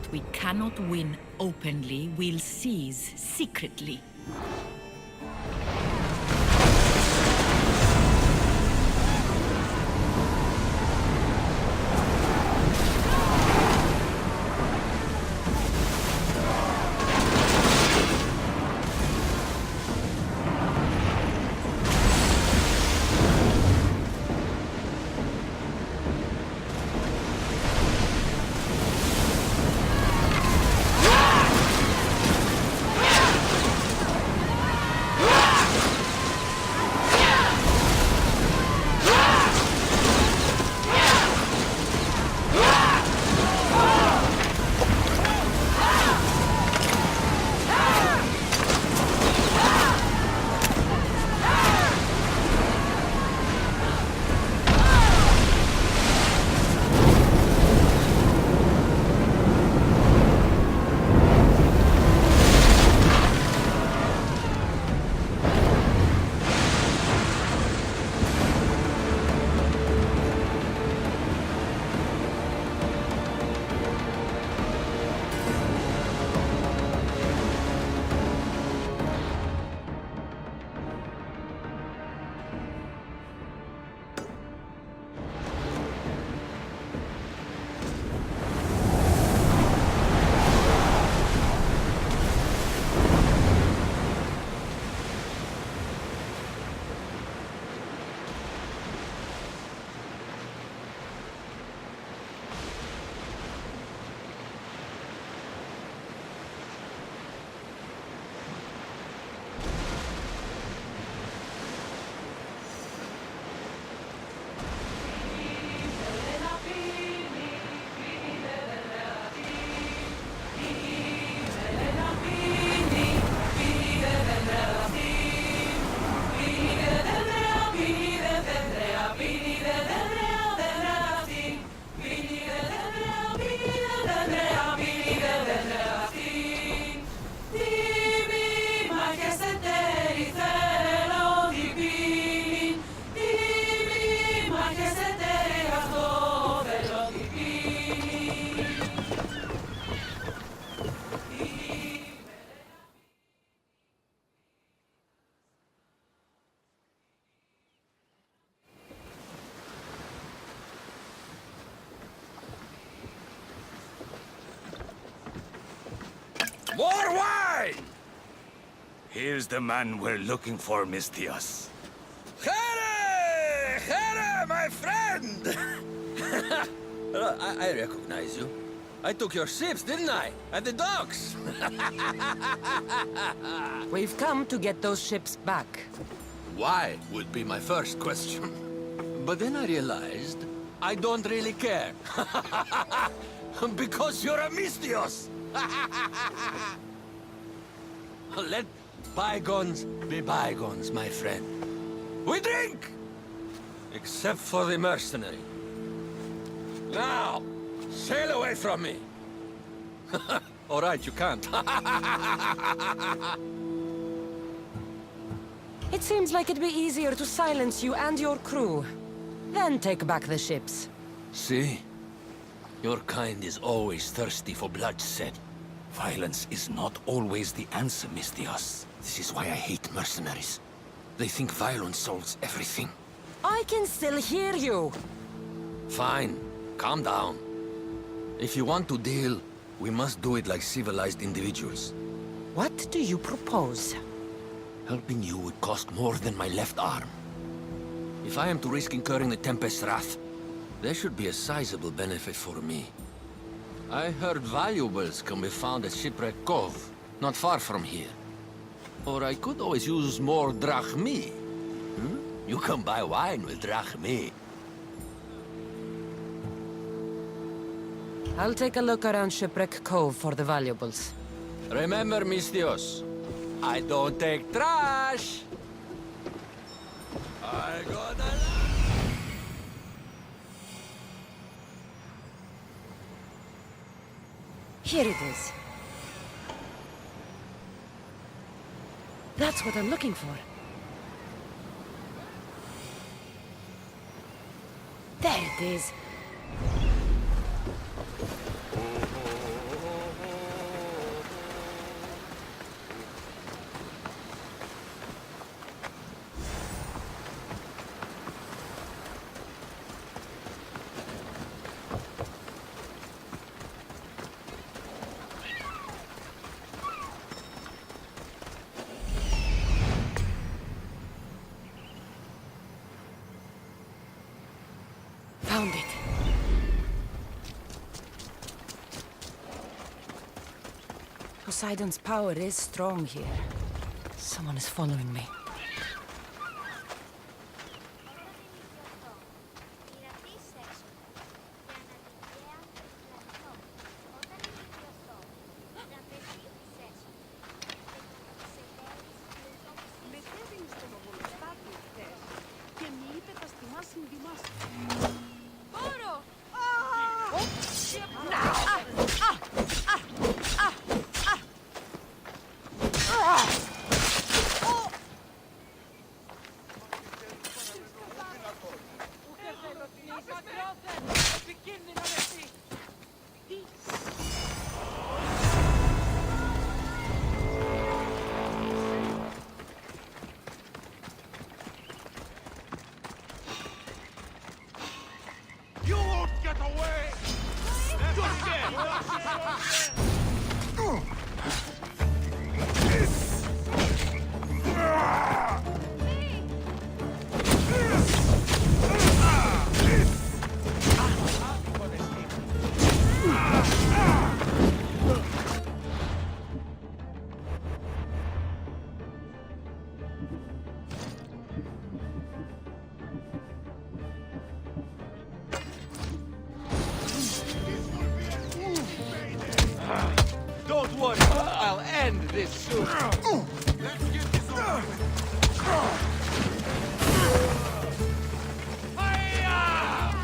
What we cannot win openly, we'll seize secretly. More wine! Here's the man we're looking for, Mistios. Here! Here, my friend! I recognize you. I took your ships, didn't I? At the docks! We've come to get those ships back. Why would be my first question. But then I realized I don't really care. Because you're a Mistios! Let bygones be bygones, my friend. We drink! Except for the mercenary. Now, sail away from me. All right, you can't. It seems like it'd be easier to silence you and your crew. Then take back the ships. See? Your kind is always thirsty for bloodshed. Violence is not always the answer, Mistios. This is why I hate mercenaries. They think violence solves everything. I can still hear you. Fine. Calm down. If you want to deal, we must do it like civilized individuals. What do you propose? Helping you would cost more than my left arm. If I am to risk incurring the Tempest's wrath, there should be a sizable benefit for me. I heard valuables can be found at Shipwreck Cove, not far from here. Or I could always use more drachmi. You can buy wine with drachmi. I'll take a look around Shipwreck Cove for the valuables. Remember, Mistios, I don't take trash! I got a... Here it is. That's what I'm looking for. There it is. Found it. Poseidon's power is strong here. Someone is following me. You won't get away! You're dead! Don't worry, I'll end this soon. Let's get this over with. Hiya!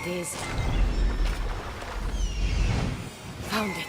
is. Found it.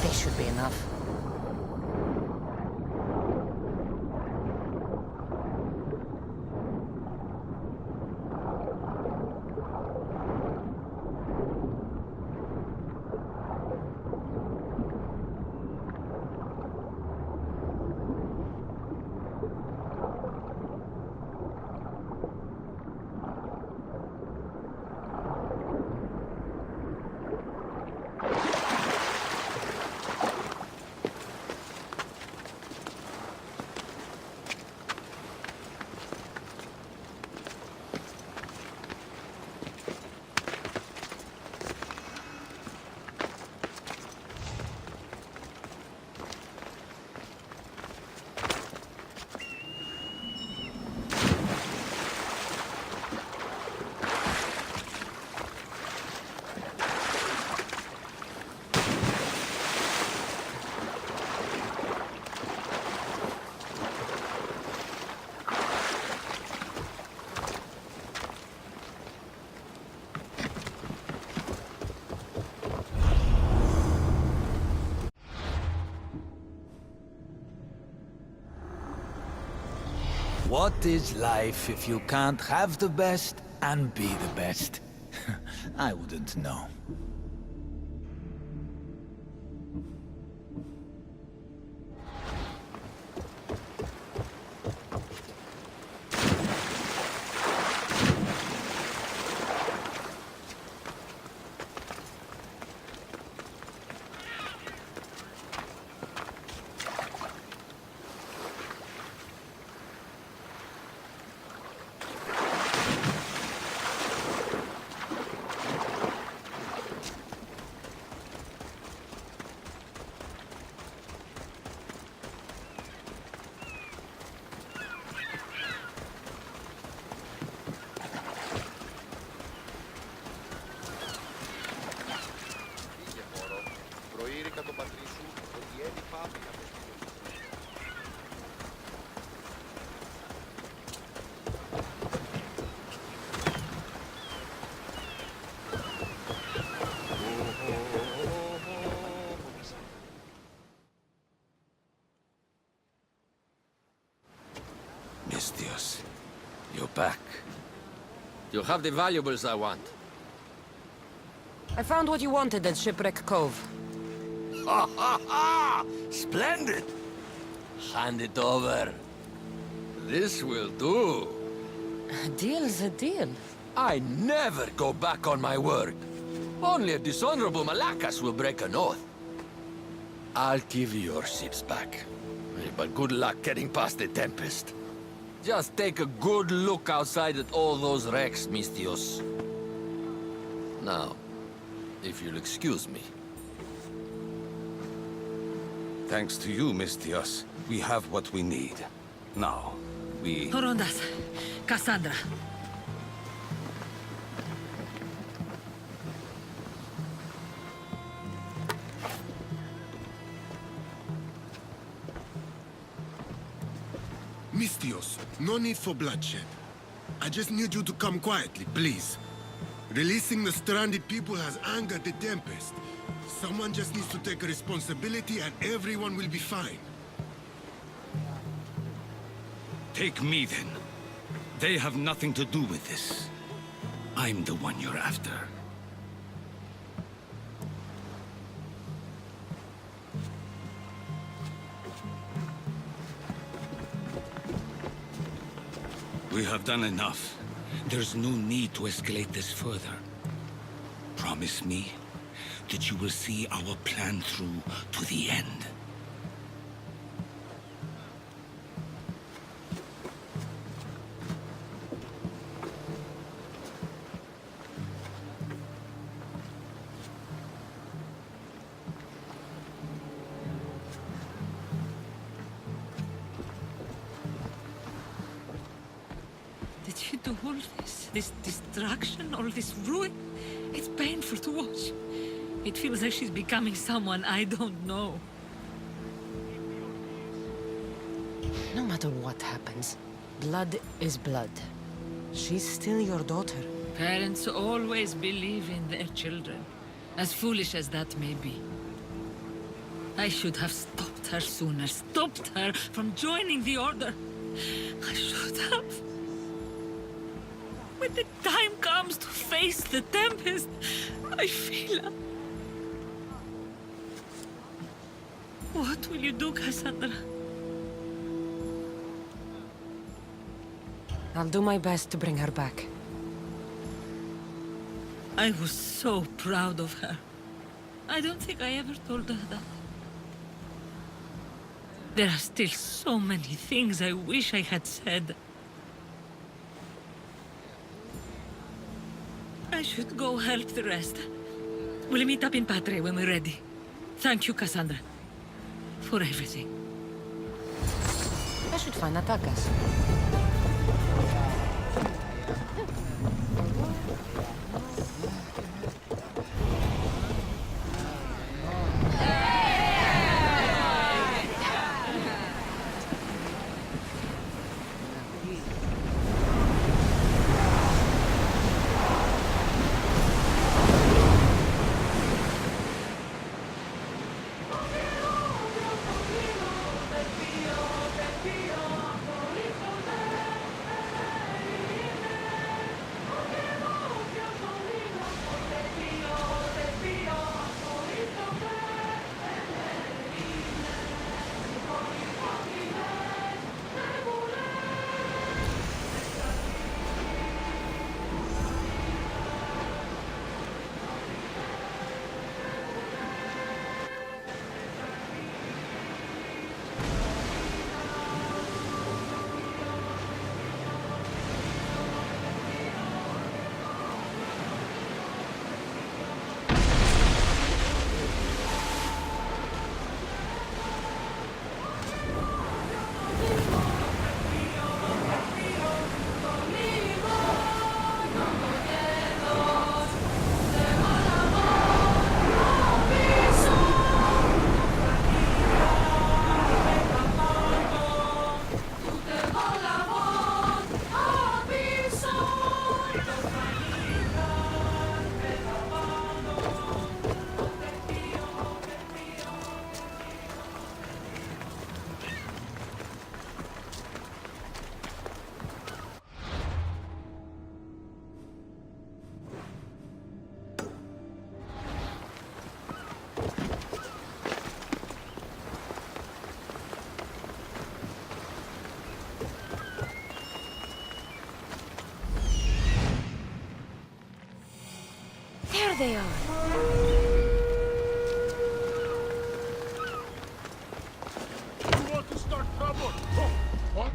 This should be enough. What is life if you can't have the best and be the best? I wouldn't know. You're back. You have the valuables I want. I found what you wanted at Shipwreck Cove. Ha ha ha! Splendid! Hand it over. This will do. A deal's a deal. I never go back on my word. Only a dishonorable Malakas will break an oath. I'll give you your ships back. But good luck getting past the Tempest. Just take a good look outside at all those wrecks, Mistios. Now, if you'll excuse me. Thanks to you, Mistios, we have what we need. Now, we... Horondas, Cassandra. Mistios, no need for bloodshed. I just need you to come quietly, please. Releasing the stranded people has angered the Tempest. Someone just needs to take responsibility and everyone will be fine. Take me, then. They have nothing to do with this. I'm the one you're after. We have done enough. There's no need to escalate this further. Promise me that you will see our plan through to the end. Did you do all this? This destruction, all this ruin? It's painful to watch. It feels like she's becoming someone I don't know. No matter what happens, blood is blood. She's still your daughter. Parents always believe in their children, as foolish as that may be. I should have stopped her sooner, stopped her from joining the Order. I should have. When the time comes to face the Tempest, I feel... What will you do, Cassandra? I'll do my best to bring her back. I was so proud of her. I don't think I ever told her that. There are still so many things I wish I had said. I should go help the rest. We'll meet up in Patre when we're ready. Thank you, Cassandra, for everything. I should find Natakas. There they are. You want to start trouble? Oh, what?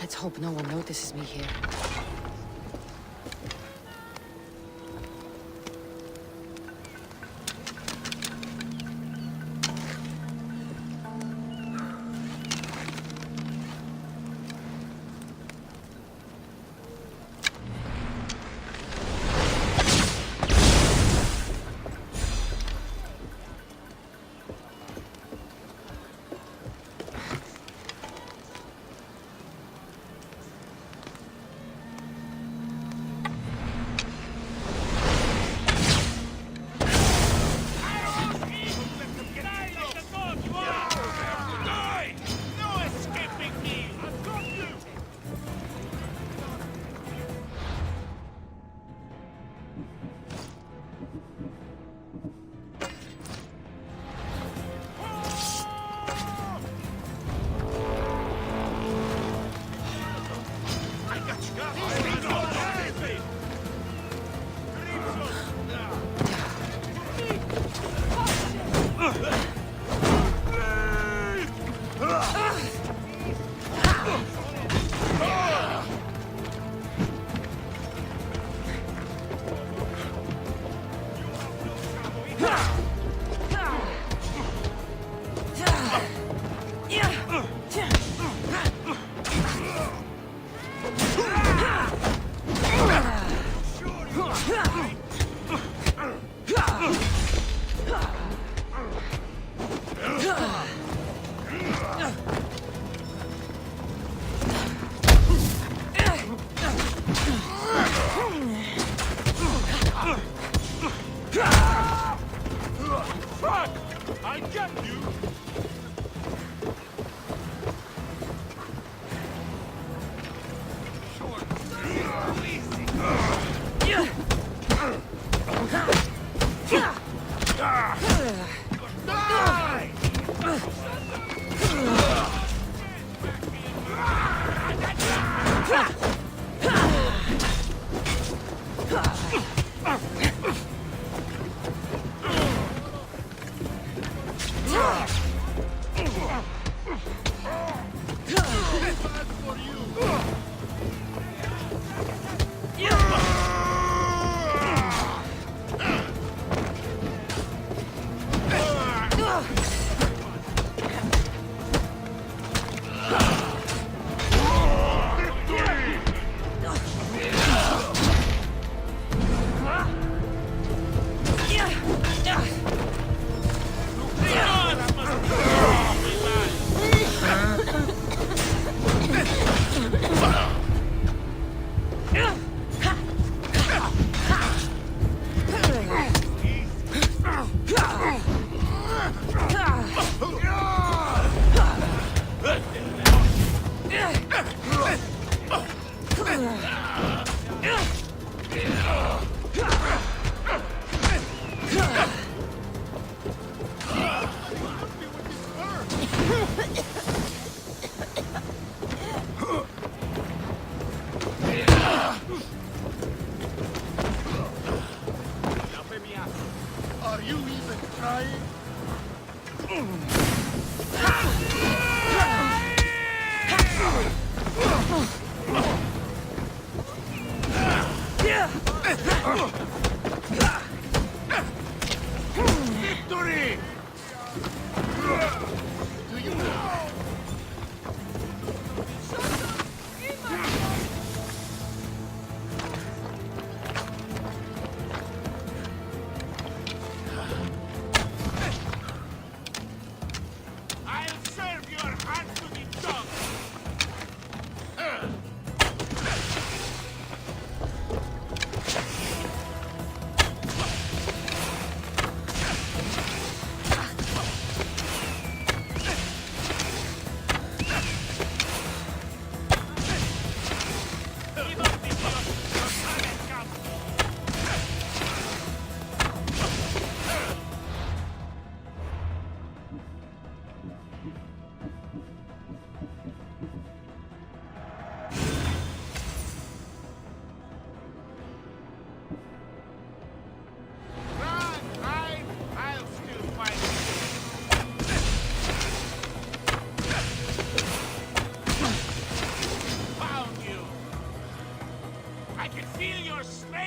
Let's hope no one notices me here. Are you even trying?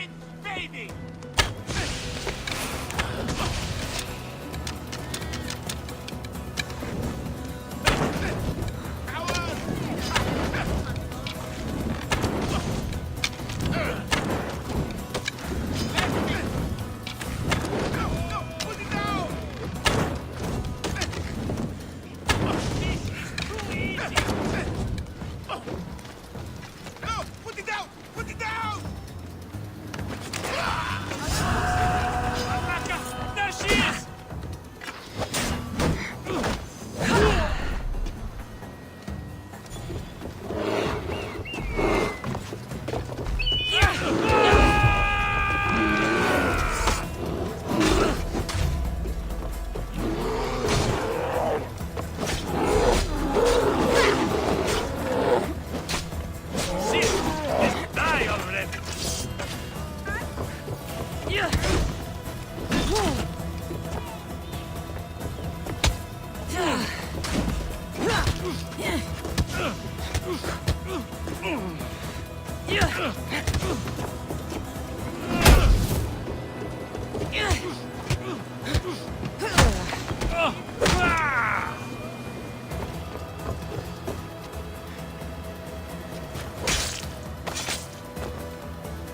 Invading!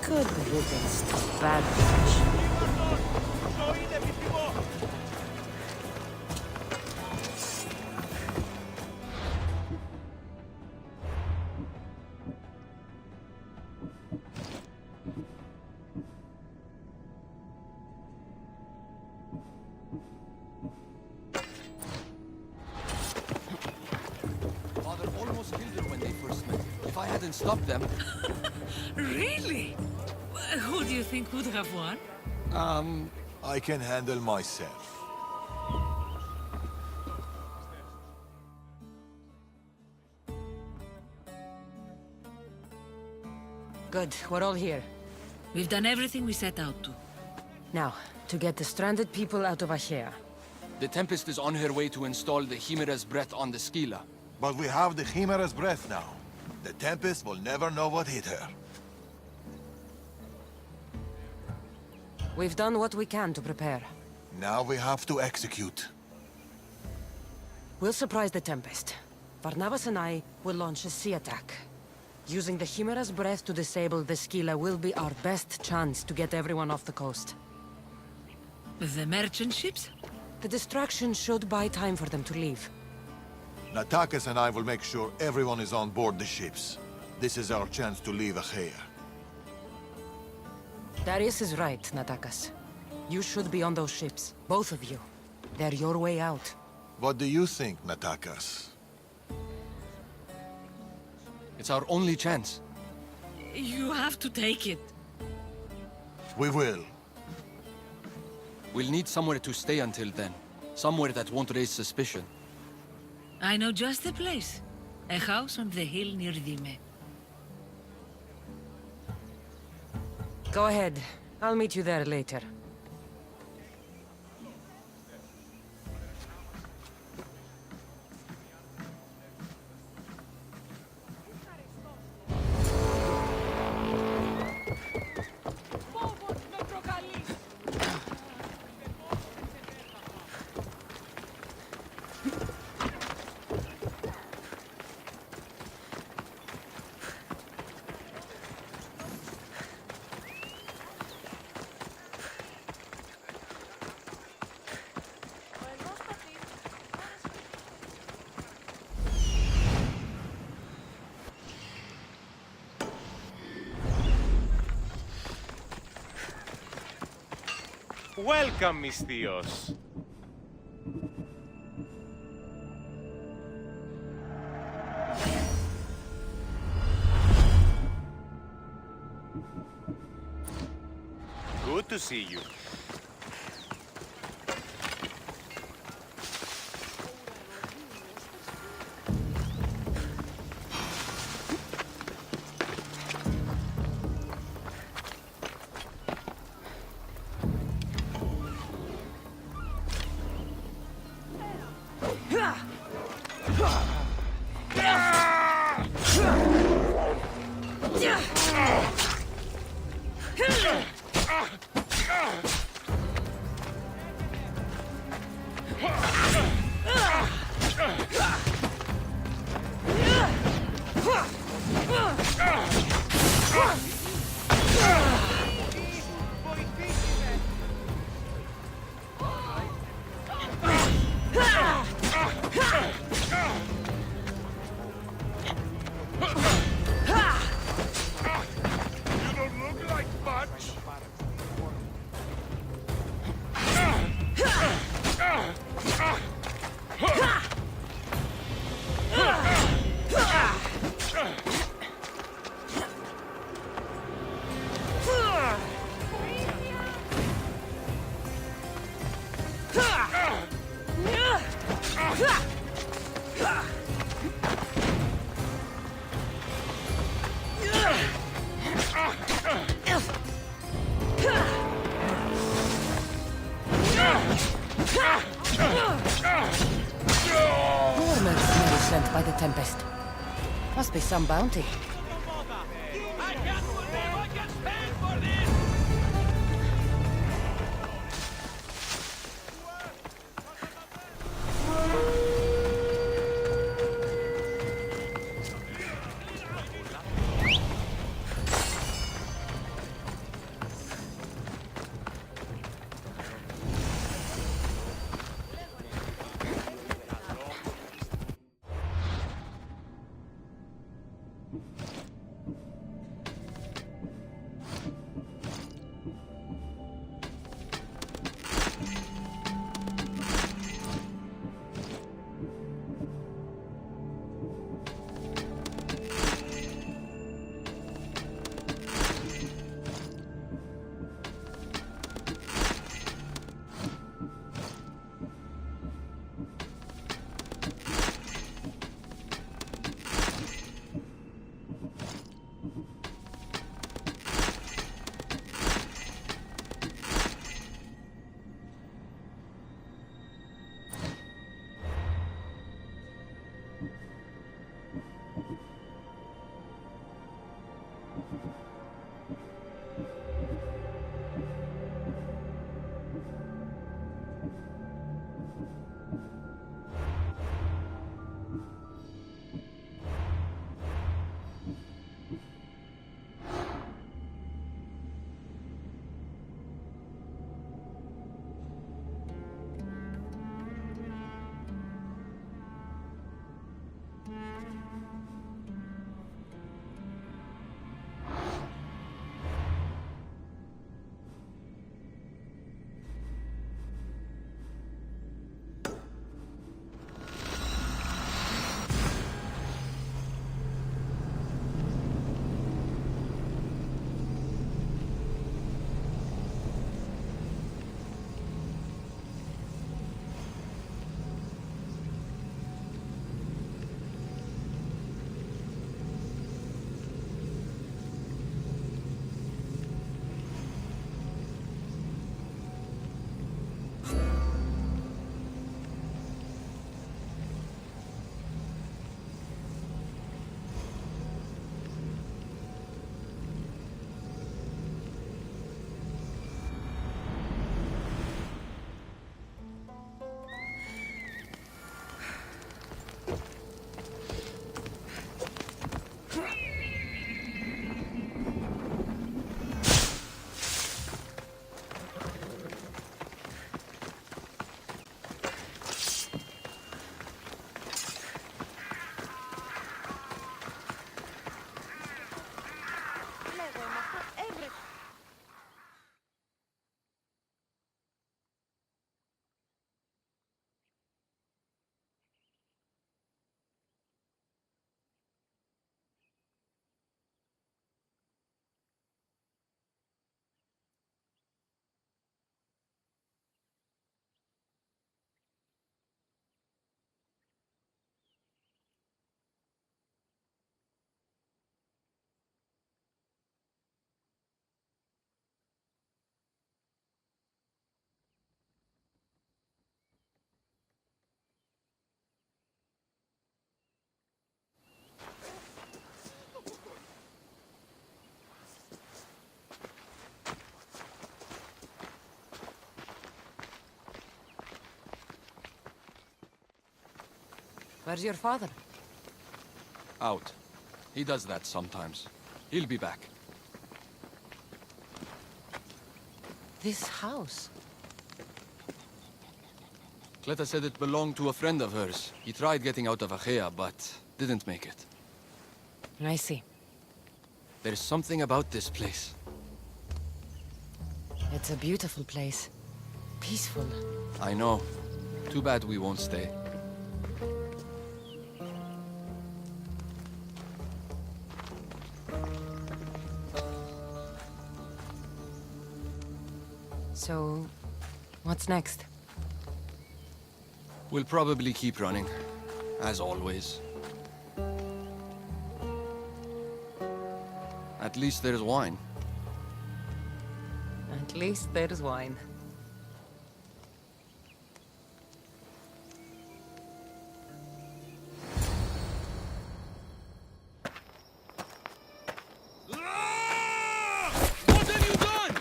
Good riddance to bad fortune. Father almost killed her when they first met. If I hadn't stopped them... Really? Who do you think would have won? I can handle myself. Good, we're all here. We've done everything we set out to. Now, to get the stranded people out of Achaea. The Tempest is on her way to install the Chimera's breath on the Scylla. But we have the Chimera's breath now. The Tempest will never know what hit her. We've done what we can to prepare. Now we have to execute. We'll surprise the Tempest. Barnabas and I will launch a sea attack. Using the Chimera's breath to disable the Scylla will be our best chance to get everyone off the coast. The merchant ships? The distraction should buy time for them to leave. Natakas and I will make sure everyone is on board the ships. This is our chance to leave Achaea. Darius is right, Natakas. You should be on those ships. Both of you. They're your way out. What do you think, Natakas? It's our only chance. You have to take it. We will. We'll need somewhere to stay until then. Somewhere that won't raise suspicion. I know just the place. A house on the hill near Dime. Go ahead. I'll meet you there later. Welcome, mis tíos. Good to see you. More mercenaries sent by the Tempest. Must be some bounty. Where's your father? Out. He does that sometimes. He'll be back. This house. Cleta said it belonged to a friend of hers. He tried getting out of Achaea, but didn't make it. I see. There's something about this place. It's a beautiful place. Peaceful. I know. Too bad we won't stay. So, what's next? We'll probably keep running, as always. At least there's wine. At least there's wine. What have you done?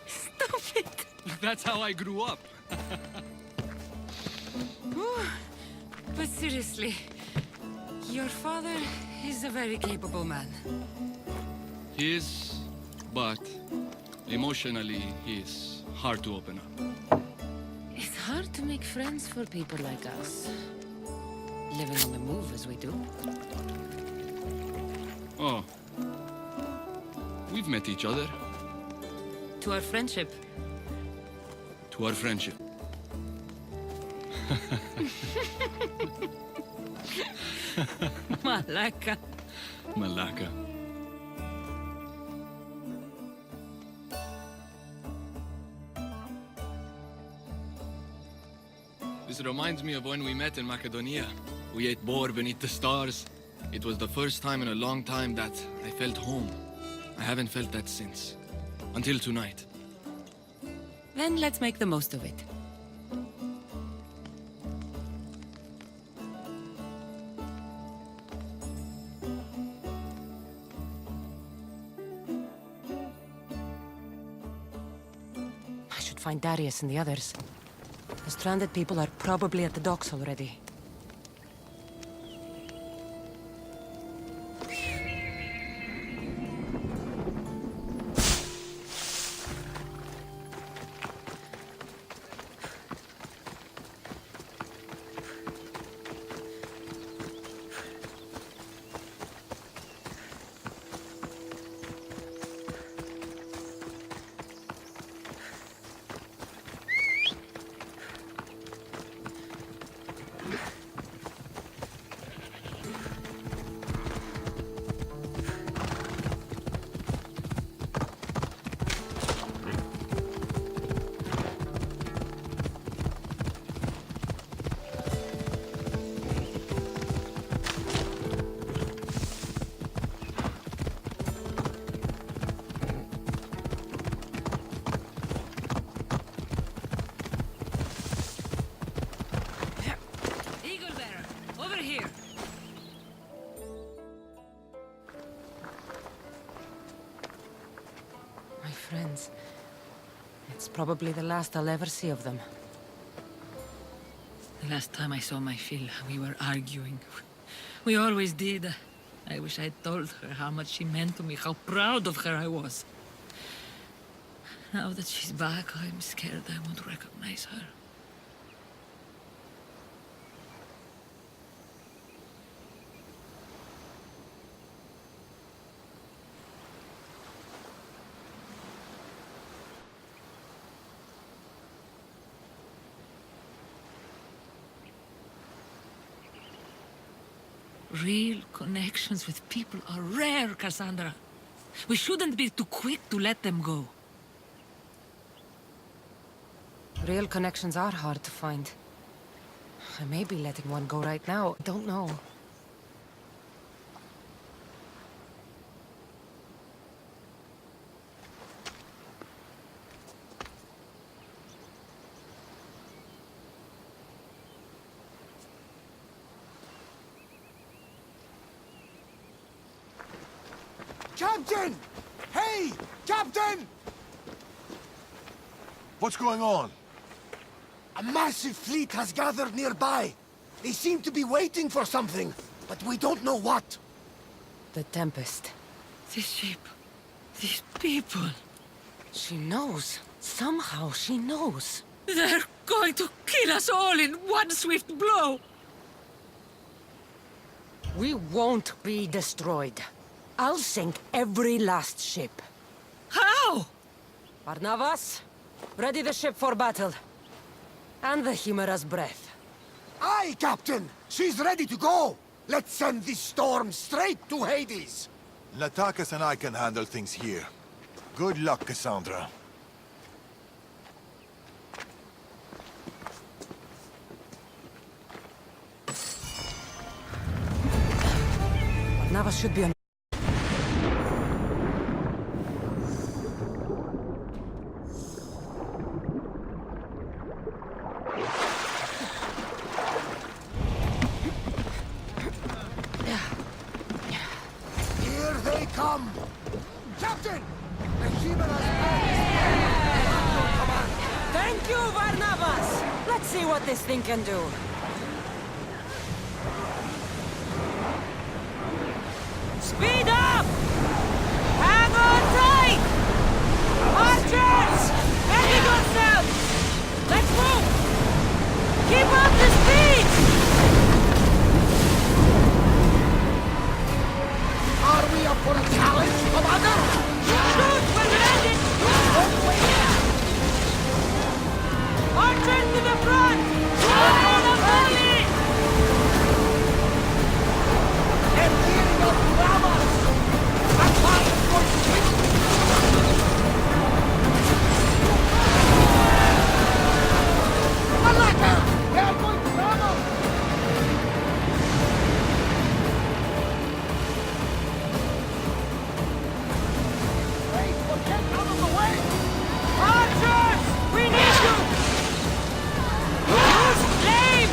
Stop it! That's how I grew up. But seriously, your father is a very capable man. He is, but emotionally, he is hard to open up. It's hard to make friends for people like us. Living on the move as we do. Oh. We've met each other. To our friendship. To our friendship. Malaka. Malaka. This reminds me of when we met in Macedonia. We ate boar beneath the stars. It was the first time in a long time that I felt home. I haven't felt that since. Until tonight. Then let's make the most of it. I should find Darius and the others. The stranded people are probably at the docks already. Friends. It's probably the last I'll ever see of them. The last time I saw my Phil, we were arguing. We always did. I wish I'd told her how much she meant to me, how proud of her I was. Now that she's back, I'm scared I won't recognize her. Real connections with people are rare, Cassandra. We shouldn't be too quick to let them go. Real connections are hard to find. I may be letting one go right now. I don't know. Captain! Hey! Captain! What's going on? A massive fleet has gathered nearby. They seem to be waiting for something, but we don't know what. The Tempest. The ship. These people. She knows. Somehow she knows. They're going to kill us all in one swift blow. We won't be destroyed. I'll sink every last ship. How? Barnabas, ready the ship for battle. And the Chimera's breath. Aye, Captain! She's ready to go! Let's send this storm straight to Hades! Natakas and I can handle things here. Good luck, Cassandra. Barnabas should be on... Here they come! Captain! The Chimera's Thank you, Barnabas! Let's see what this thing can do. Speed up! Hang on tight! Archers! Ready yourselves! Let's move! Keep up the speed! Are we up for a challenge, Commander? Shoot! We're ready! Archers to the front! Fire the volley! They're gearing up to ram us! That's why it's going to hit! Malaka! They are going to ram us! Wait, get out of the way! Archers! We need you! Use flame!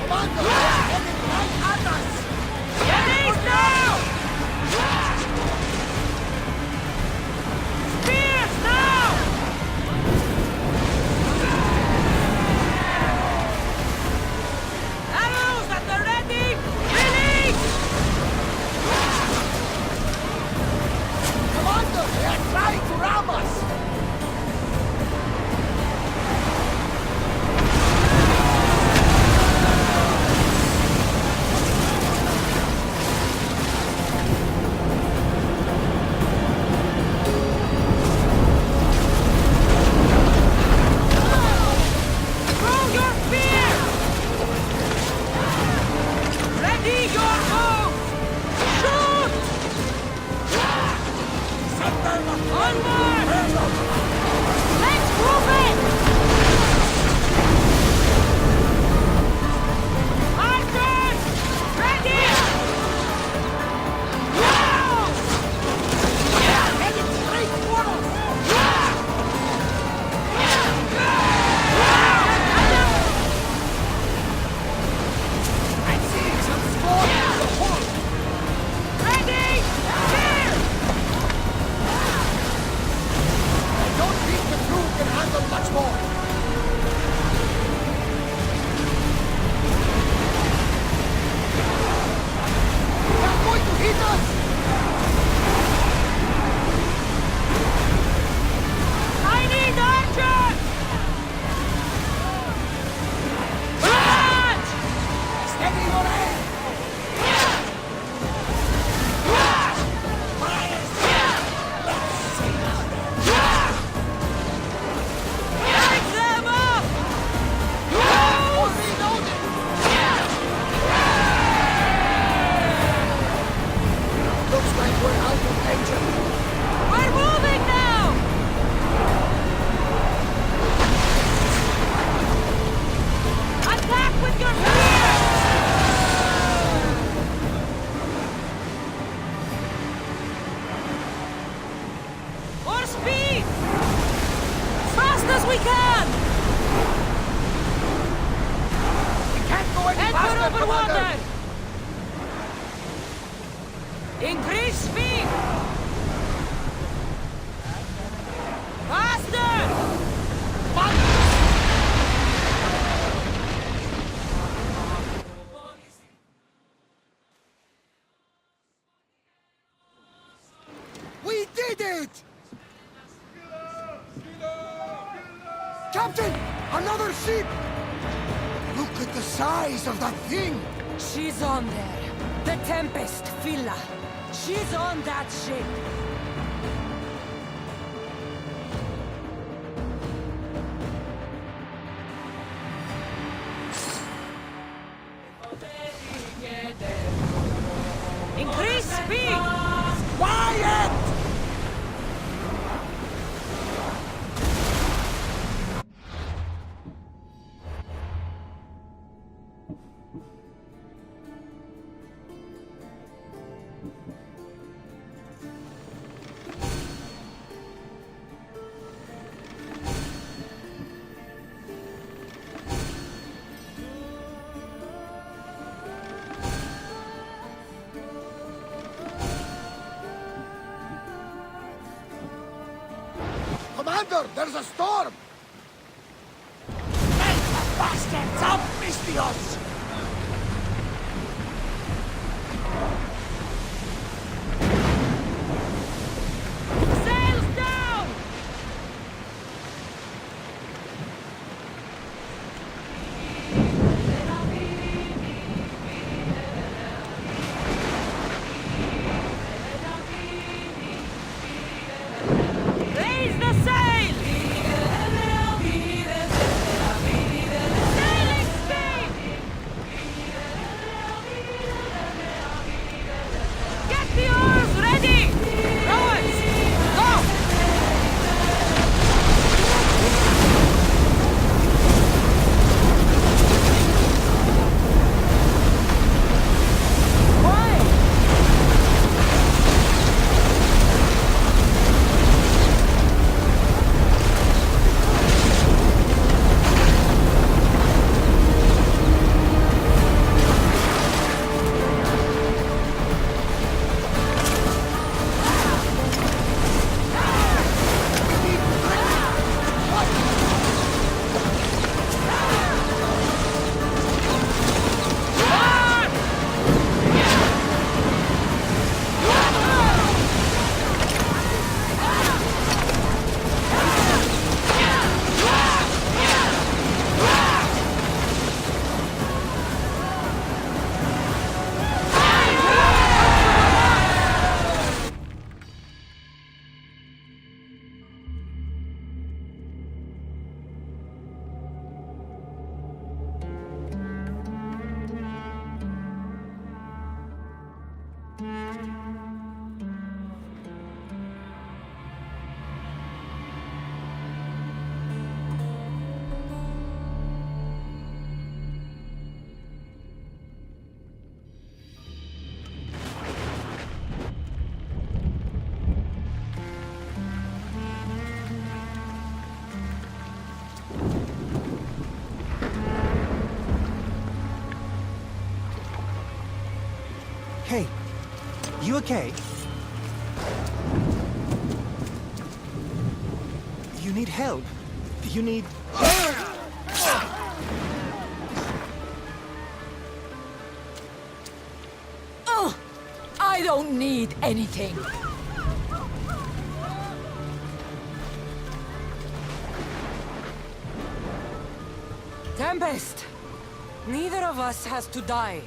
Commander, they are heading right at us! Ready now! Spears now! Arrows at the ready! Release! Commander, they are trying to ram us! Throw your spear! Ready your bow! Shoot! Onward! Let's move it! Archers! Ready! Now! Heading straight for us! I'm seeing some score in the hole! Ready! Spear! I don't think the crew can handle much more! They're going to hit us! I need archers! Charge! Steady your aim! Pick them up! Looks like we're out of danger. We're moving now! Attack with your spears! More speed! Fast as we can! We can't go any Head for faster, open Commander! water! Increase speed! Faster! Captain! Another ship! Look at the size of that thing! She's on there. The Tempest, Phila. She's on that ship. Increase speed! Quiet! Commander, there's a storm! Let the bastards up, Mistios! Sails down! Raise the sail! Sailing speed! Get the oars ready! Rowers, go! Hey, you okay? You need help. You need... I don't need anything. Tempest! Neither of us has to die.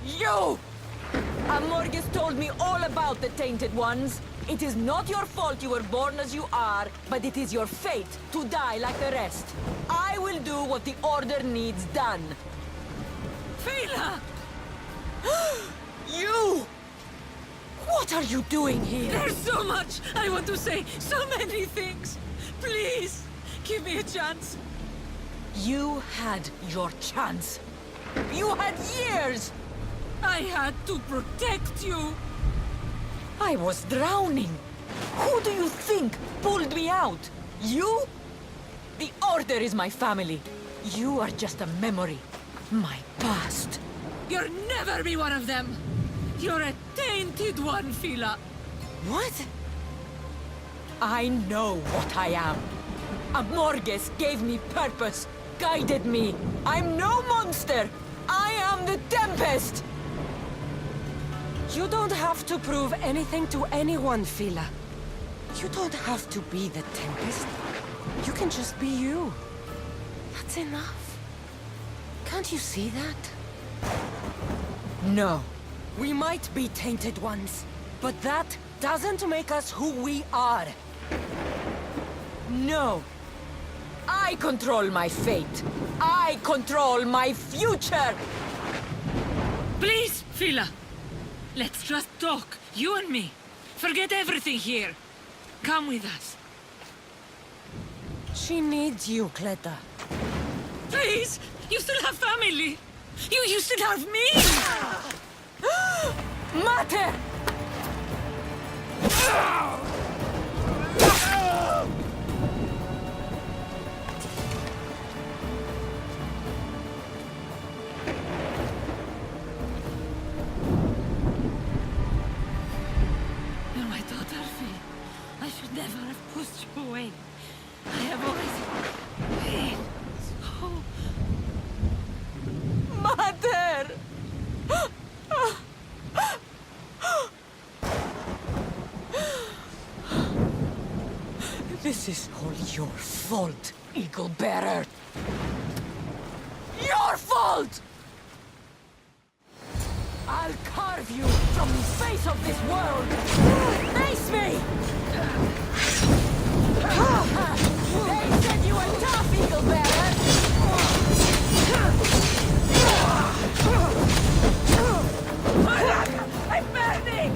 You! Amorgus told me all about the Tainted Ones. It is not your fault you were born as you are, but it is your fate to die like the rest. I will do what the Order needs done. Phila! You! What are you doing here? There's so much I want to say, so many things. Please, give me a chance. You had your chance. You had years! I had to protect you. I was drowning. Who do you think pulled me out? You? The Order is my family. You are just a memory. My past. You'll never be one of them. You're a tainted one, Phila. What? I know what I am. Amorgus gave me purpose, guided me. I'm no monster. I am the Tempest. You don't have to prove anything to anyone, Phila. You don't have to be the Tempest. You can just be you. That's enough. Can't you see that? No. We might be tainted ones, but that doesn't make us who we are. No. I control my fate. I control my future! Please, Fila. Let's just talk, you and me. Forget everything here. Come with us. She needs you, Cleta. Please! You still have family! You still have me! Mater! You're my daughter, Fee. I should never have pushed you away. I have always been so... Mater! This is all your fault, Eagle Bearer. Your fault! I'll carve you from the face of this world! Face me! They said you were tough, Eagle Bearer! I'm burning!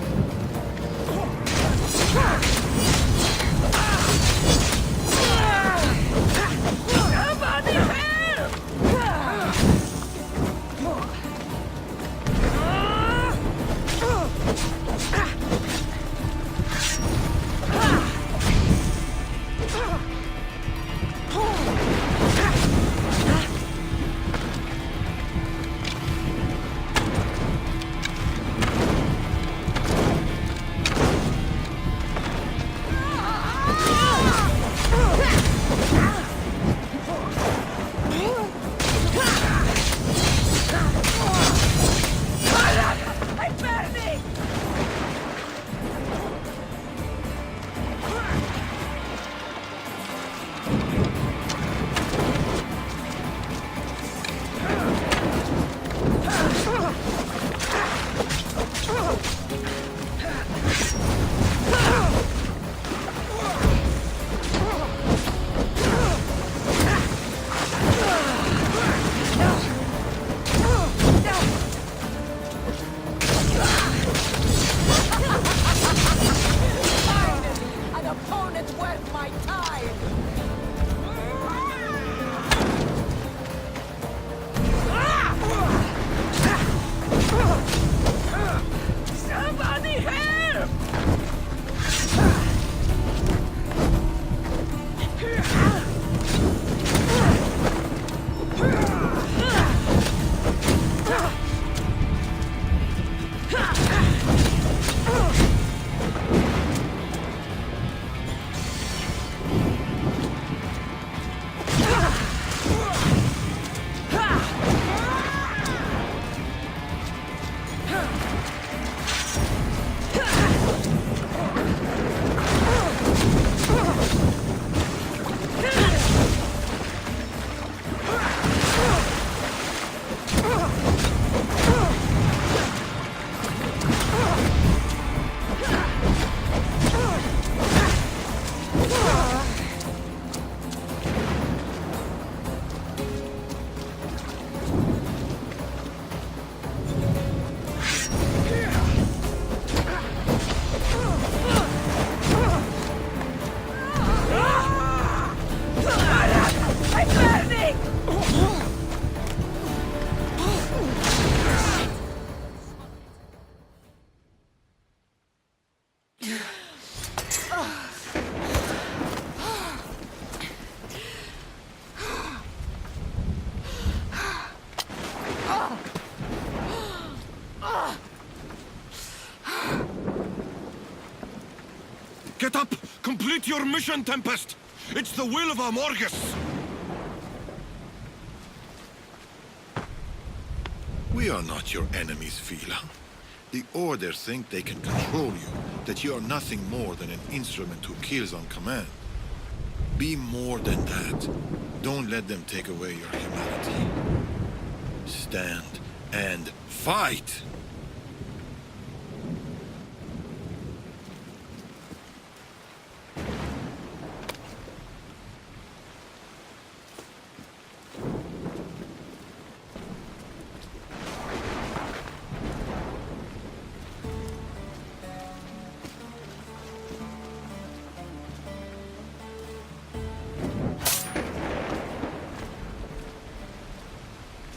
Somebody help! Get up! Complete your mission, Tempest! It's the will of Amorgus! We are not your enemies, Fila. The Order think they can control you, that you are nothing more than an instrument who kills on command. Be more than that. Don't let them take away your humanity. Stand and fight!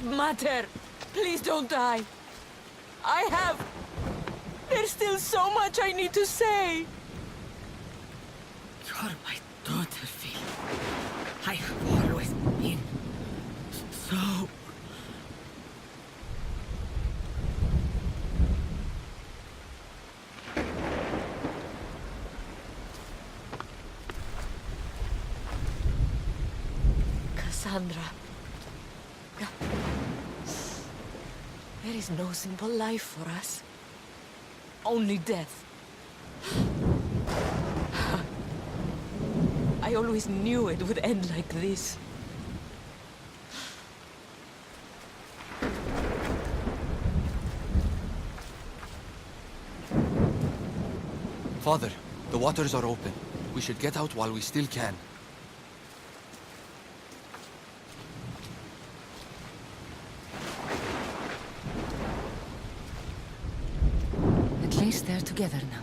Mater, please don't die. There's still so much I need to say. You're my daughter, Phil. I have always been so... Cassandra. There is no simple life for us. Only death. I always knew it would end like this. Father, the waters are open. We should get out while we still can. At least they're together now.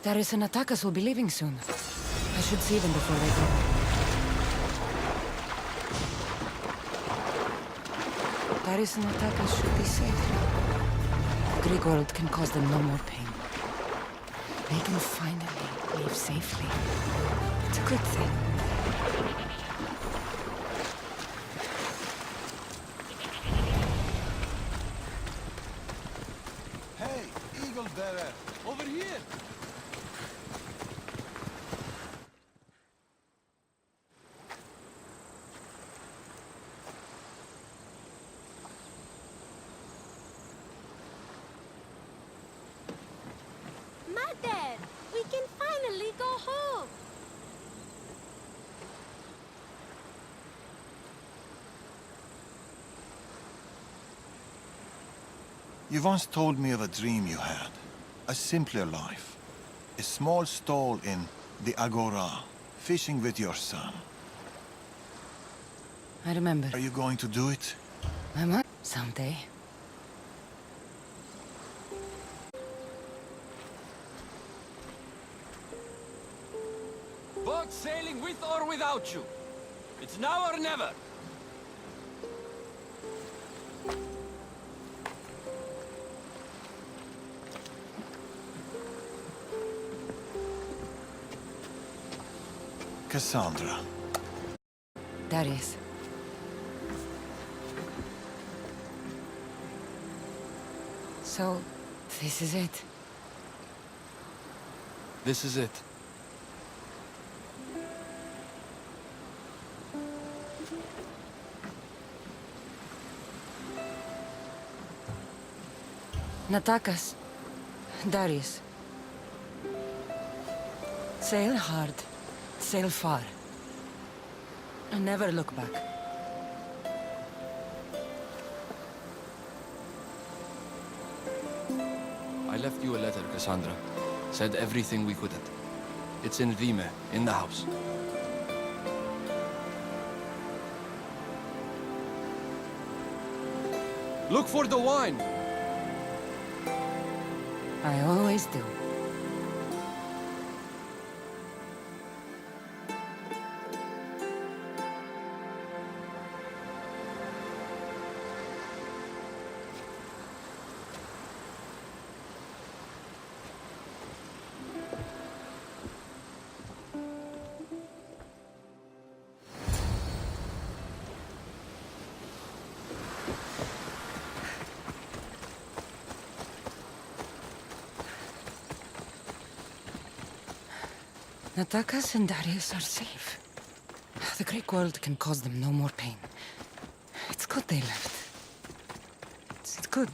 Darius and Atakas will be leaving soon. I should see them before they go. Darius and Atakas should be safe now. The Greek world can cause them no more pain. They can finally leave safely. It's a good thing. Hey, Eagle Bearer, over here! Mother, we can finally go home. You once told me of a dream you had. A simpler life. A small stall in the Agora, fishing with your son. I remember. Are you going to do it? I might someday. Boat sailing with or without you. It's now or never. Cassandra. Darius. So, this is it. This is it. Natakas. Darius. Sail hard. Sail far. And never look back. I left you a letter, Cassandra. Said everything we couldn't. It's in Vime, in the house. Look for the wine! I always do. Natakas and Darius are safe. The Great World can cause them no more pain. It's good they left. It's good.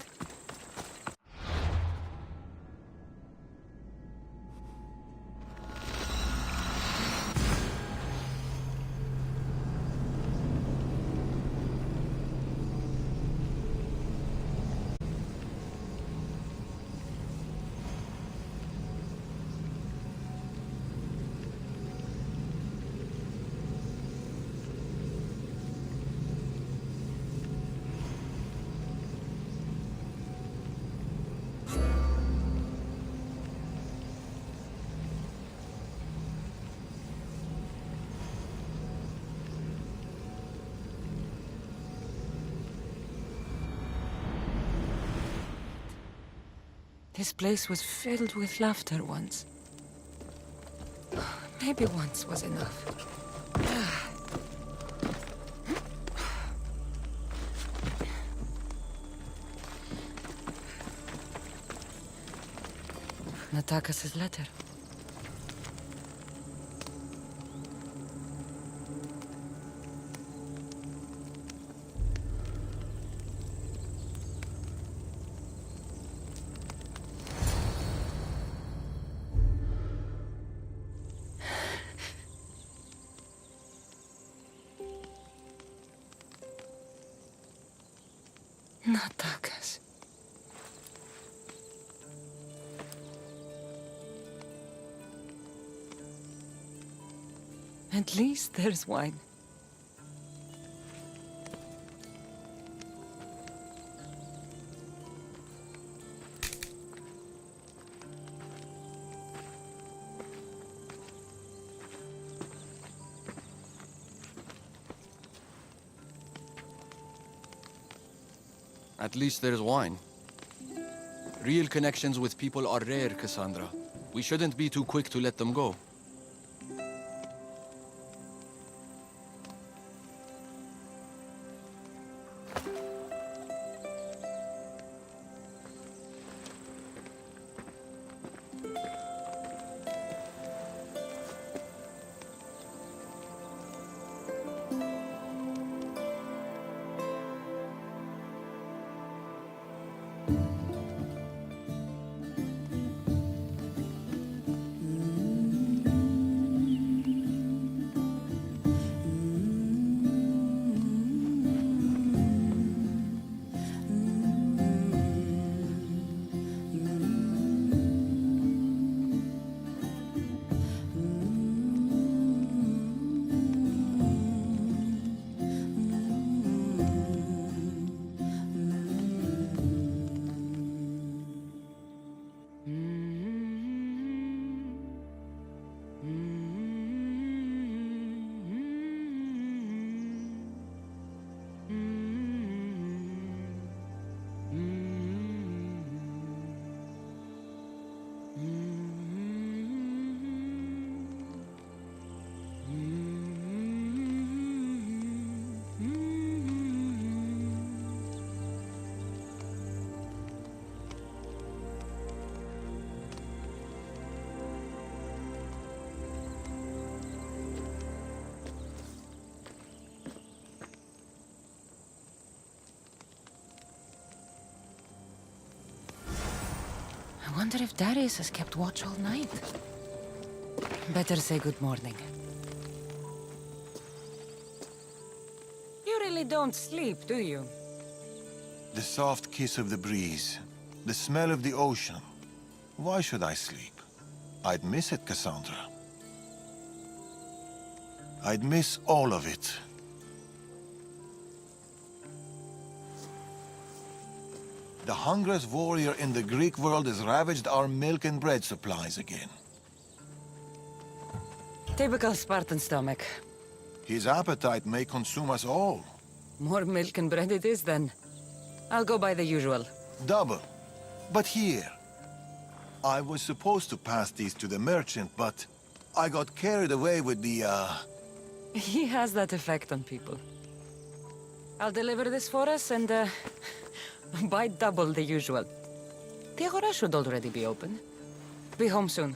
This place was filled with laughter once. Maybe once was enough. Natakas's letter. Natakas. At least there's wine. At least there's wine. Real connections with people are rare, Cassandra. We shouldn't be too quick to let them go. I wonder if Darius has kept watch all night. Better say good morning. You really don't sleep, do you? The soft kiss of the breeze, the smell of the ocean. Why should I sleep? I'd miss it, Cassandra. I'd miss all of it. The hungriest warrior in the Greek world has ravaged our milk and bread supplies again. Typical Spartan stomach. His appetite may consume us all. More milk and bread it is, then. I'll go by the usual. Double. But here. I was supposed to pass these to the merchant, but I got carried away with the, He has that effect on people. I'll deliver this for us and, buy double the usual. The Agora should already be open. Be home soon.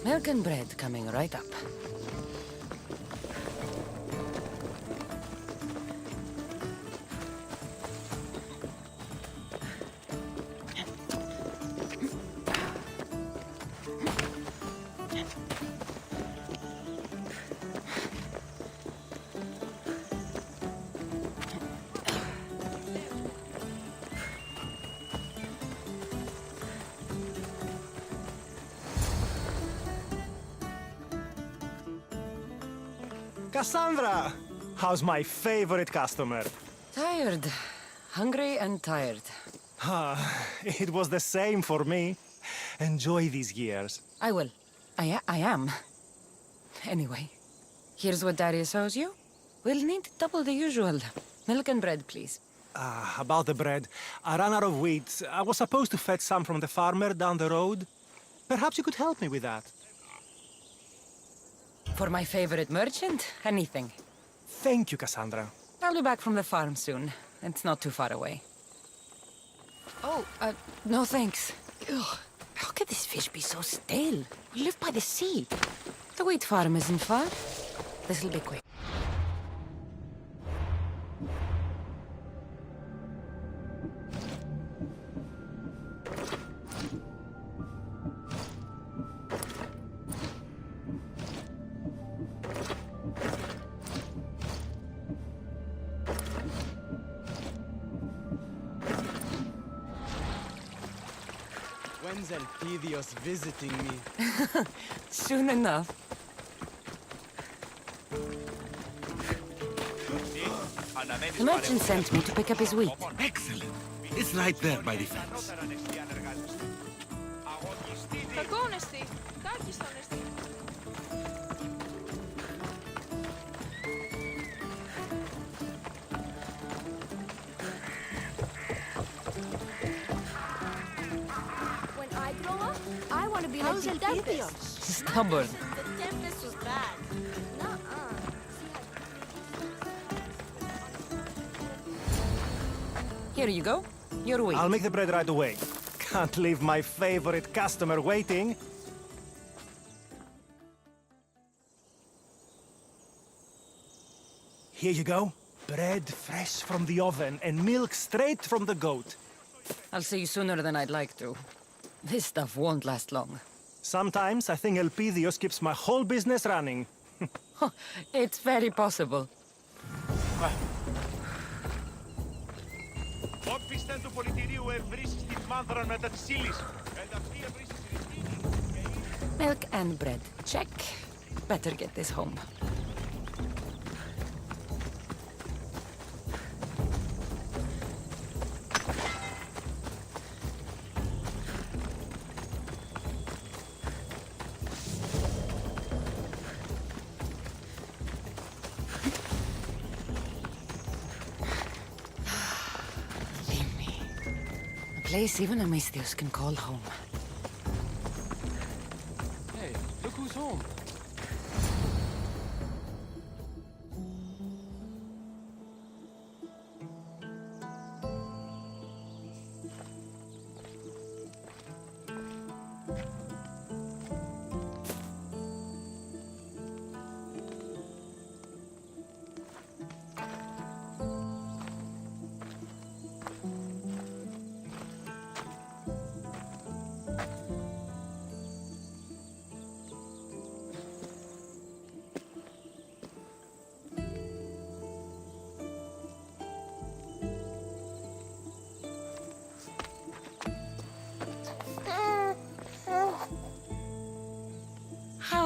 Milk and bread coming right up. Cassandra! How's my favorite customer? Tired. Hungry and tired. It was the same for me. Enjoy these years. I will. I am. Anyway, here's what Darius owes you. We'll need double the usual. Milk and bread, please. About the bread. I ran out of wheat. I was supposed to fetch some from the farmer down the road. Perhaps you could help me with that. For my favorite merchant, anything. Thank you, Cassandra. I'll be back from the farm soon. It's not too far away. Oh, no thanks. Ugh, how could this fish be so stale? We live by the sea. The wheat farm isn't far. This'll be quick. When's Elpidios visiting me? Soon enough. The merchant sent me to pick up his wheat. Excellent. It's right there by the fence. When I grow up, I want to be like the Tempest. Stubborn. The Tempest was bad. Nuh-uh. Here you go. Your wheat. I'll make the bread right away. Can't leave my favorite customer waiting. Here you go. Bread fresh from the oven and milk straight from the goat. I'll see you sooner than I'd like to. This stuff won't last long. Sometimes I think Elpidios keeps my whole business running. It's very possible. Όπισθεν του πολιτηρίου ευρύσεις την μάνθραν μετά της ύλης. Ενταυτή ευρύσεις Milk and bread. Check. Better get this home. A place even a Misthios can call home. Hey, look who's home.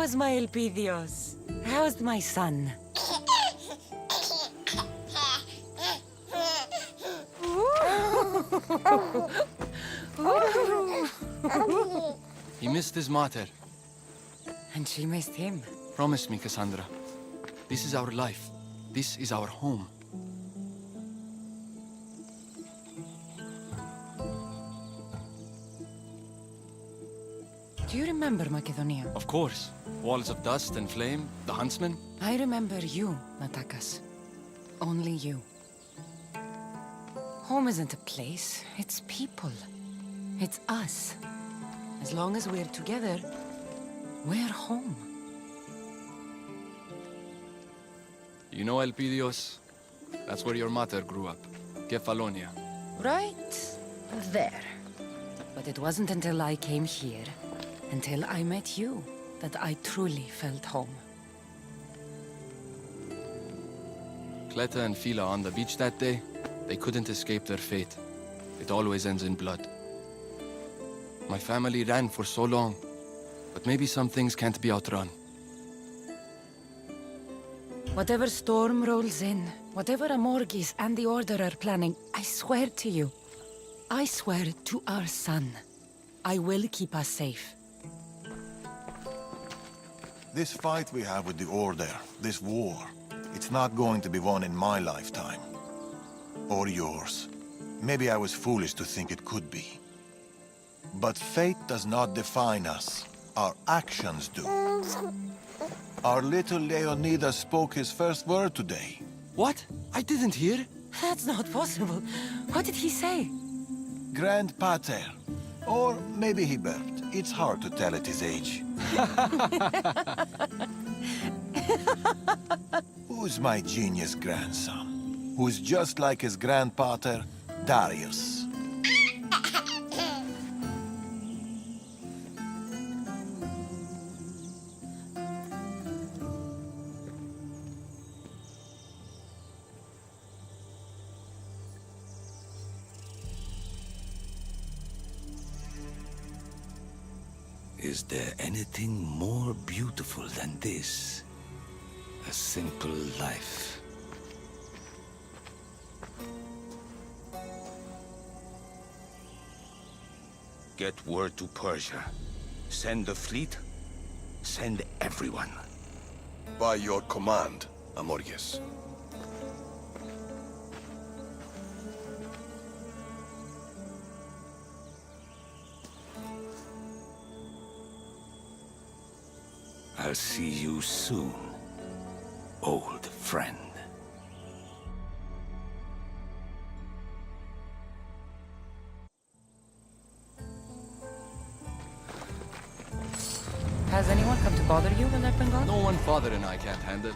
How's my Elpidios? How's my son? He missed his mater. And she missed him. Promise me, Cassandra. This is our life. This is our home. Do you remember Macedonia? Of course. Walls of dust and flame, the huntsman. I remember you, Natakas. Only you. Home isn't a place, it's people. It's us. As long as we're together, we're home. You know Elpidios? That's where your mater grew up. Kefalonia. Right there. But it wasn't until I came here, until I met you, that I truly felt home. Cleta and Fila on the beach that day, they couldn't escape their fate. It always ends in blood. My family ran for so long, but maybe some things can't be outrun. Whatever storm rolls in, whatever Amorgis and the Order are planning, I swear to you, I swear to our son, I will keep us safe. This fight we have with the Order, this war, it's not going to be won in my lifetime. Or yours. Maybe I was foolish to think it could be. But fate does not define us. Our actions do. Our little Leonidas spoke his first word today. What? I didn't hear. That's not possible. What did he say? Grand Pater. Or maybe he burped. It's hard to tell at his age. Who's my genius grandson? Who's just like his grandpater, Darius. Is there anything more beautiful than this? A simple life. Get word to Persia. Send the fleet. Send everyone. By your command, Amorges. I'll see you soon, old friend. Has anyone come to bother you while I've been gone? No one father and I can't handle.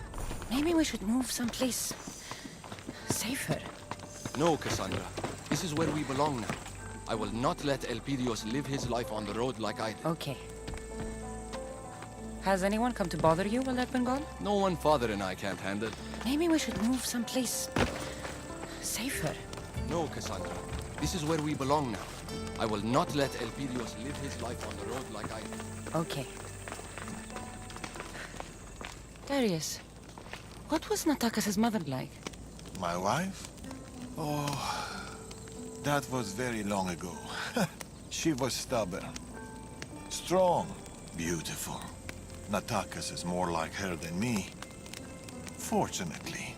Maybe we should move someplace safer. No, Cassandra. This is where we belong now. I will not let Elpidios live his life on the road like I did. Okay. Has anyone come to bother you while I've been gone? No one father and I can't handle. Maybe we should move someplace safer. No, Cassandra. This is where we belong now. I will not let Elpidios live his life on the road like I did. Okay. Darius, what was Natakas's mother like? My wife? Oh, that was very long ago. She was stubborn. Strong. Beautiful. Natakas is more like her than me. Fortunately.